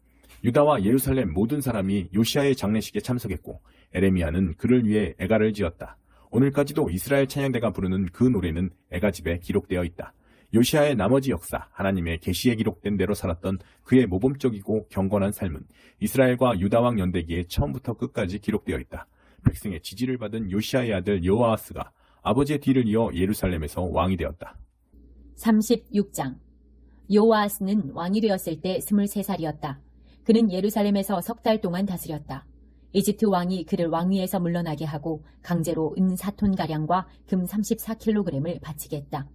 유다와 예루살렘 모든 사람이 요시야의 장례식에 참석했고 에레미야는 그를 위해 애가를 지었다. 오늘까지도 이스라엘 찬양대가 부르는 그 노래는 애가집에 기록되어 있다. 요시야의 나머지 역사, 하나님의 계시에 기록된 대로 살았던 그의 모범적이고 경건한 삶은 이스라엘과 유다 왕 연대기에 처음부터 끝까지 기록되어 있다. 백성의 지지를 받은 요시야의 아들 여호아스가 아버지의 뒤를 이어 예루살렘에서 왕이 되었다. 36장. 여호아스는 왕이 되었을 때 23살이었다. 그는 예루살렘에서 석 달 동안 다스렸다. 이집트 왕이 그를 왕위에서 물러나게 하고 강제로 은 4톤가량과 금 34kg을 바치게 했다.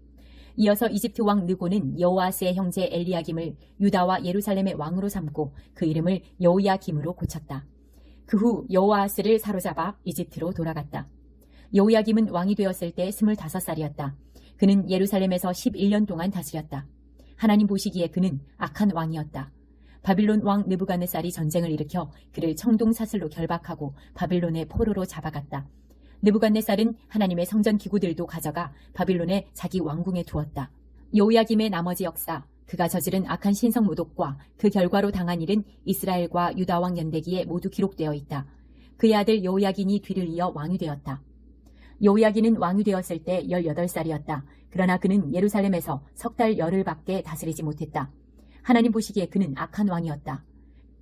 이어서 이집트 왕 느고는 여호아스의 형제 엘리야김을 유다와 예루살렘의 왕으로 삼고 그 이름을 여호야김으로 고쳤다. 그 후 여호아스를 사로잡아 이집트로 돌아갔다. 여호야김은 왕이 되었을 때 25살이었다. 그는 예루살렘에서 11년 동안 다스렸다. 하나님 보시기에 그는 악한 왕이었다. 바빌론 왕 느부갓네살이 전쟁을 일으켜 그를 청동사슬로 결박하고 바빌론의 포로로 잡아갔다. 느부갓네살은 하나님의 성전 기구들도 가져가 바빌론의 자기 왕궁에 두었다. 여호야김의 나머지 역사, 그가 저지른 악한 신성 모독과 그 결과로 당한 일은 이스라엘과 유다 왕 연대기에 모두 기록되어 있다. 그의 아들 여호야긴이 뒤를 이어 왕이 되었다. 여호야긴은 왕이 되었을 때 18살이었다. 그러나 그는 예루살렘에서 석 달 열흘밖에 다스리지 못했다. 하나님 보시기에 그는 악한 왕이었다.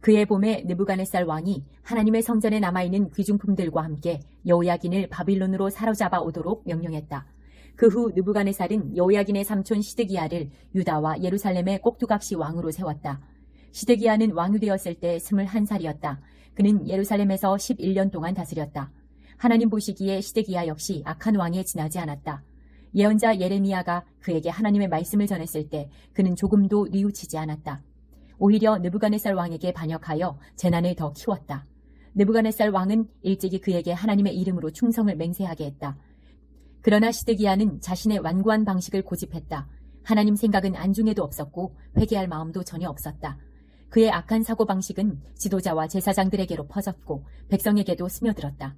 그의 봄에 느부갓네살 왕이 하나님의 성전에 남아있는 귀중품들과 함께 여호야긴을 바빌론으로 사로잡아 오도록 명령했다. 그 후 느부갓네살은 여호야긴의 삼촌 시드기야를 유다와 예루살렘의 꼭두각시 왕으로 세웠다. 시드기야는 왕이 되었을 때 21살이었다. 그는 예루살렘에서 11년 동안 다스렸다. 하나님 보시기에 시드기야 역시 악한 왕에 지나지 않았다. 예언자 예레미야가 그에게 하나님의 말씀을 전했을 때 그는 조금도 뉘우치지 않았다. 오히려 느부갓네살 왕에게 반역하여 재난을 더 키웠다. 느부갓네살 왕은 일찍이 그에게 하나님의 이름으로 충성을 맹세하게 했다. 그러나 시드기야는 자신의 완고한 방식을 고집했다. 하나님 생각은 안중에도 없었고 회개할 마음도 전혀 없었다. 그의 악한 사고방식은 지도자와 제사장들에게로 퍼졌고 백성에게도 스며들었다.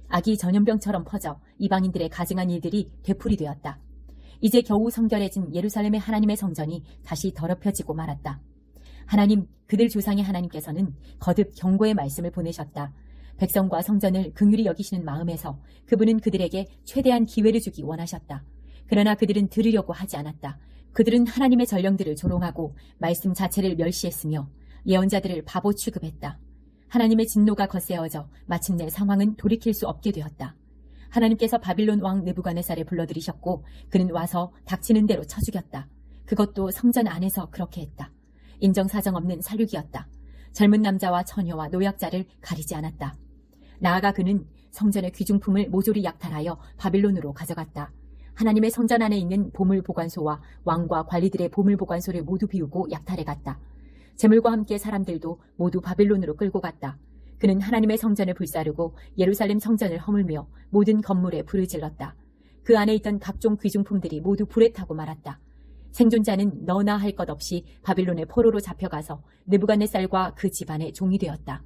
악이 전염병처럼 퍼져 이방인들의 가증한 일들이 되풀이되었다. 이제 겨우 성결해진 예루살렘의 하나님의 성전이 다시 더럽혀지고 말았다. 하나님, 그들 조상의 하나님께서는 거듭 경고의 말씀을 보내셨다. 백성과 성전을 긍휼히 여기시는 마음에서 그분은 그들에게 최대한 기회를 주기 원하셨다. 그러나 그들은 들으려고 하지 않았다. 그들은 하나님의 전령들을 조롱하고 말씀 자체를 멸시했으며 예언자들을 바보 취급했다. 하나님의 진노가 거세어져 마침내 상황은 돌이킬 수 없게 되었다. 하나님께서 바빌론 왕 느부갓네살을 불러들이셨고 그는 와서 닥치는 대로 쳐 죽였다. 그것도 성전 안에서 그렇게 했다. 인정사정 없는 살육이었다. 젊은 남자와 처녀와 노약자를 가리지 않았다. 나아가 그는 성전의 귀중품을 모조리 약탈하여 바빌론으로 가져갔다. 하나님의 성전 안에 있는 보물보관소와 왕과 관리들의 보물보관소를 모두 비우고 약탈해갔다. 재물과 함께 사람들도 모두 바빌론으로 끌고 갔다. 그는 하나님의 성전을 불사르고 예루살렘 성전을 허물며 모든 건물에 불을 질렀다. 그 안에 있던 각종 귀중품들이 모두 불에 타고 말았다. 생존자는 너나 할 것 없이 바빌론의 포로로 잡혀가서 느부갓네살과 그 집안의 종이 되었다.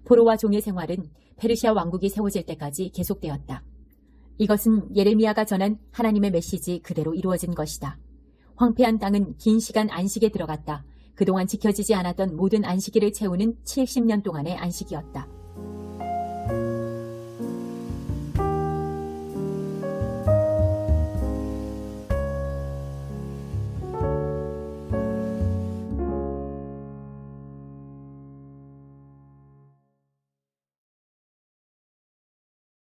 포로와 종의 생활은 페르시아 왕국이 세워질 때까지 계속되었다. 이것은 예레미야가 전한 하나님의 메시지 그대로 이루어진 것이다. 황폐한 땅은 긴 시간 안식에 들어갔다. 그동안 지켜지지 않았던 모든 안식일을 채우는 70년 동안의 안식이었다.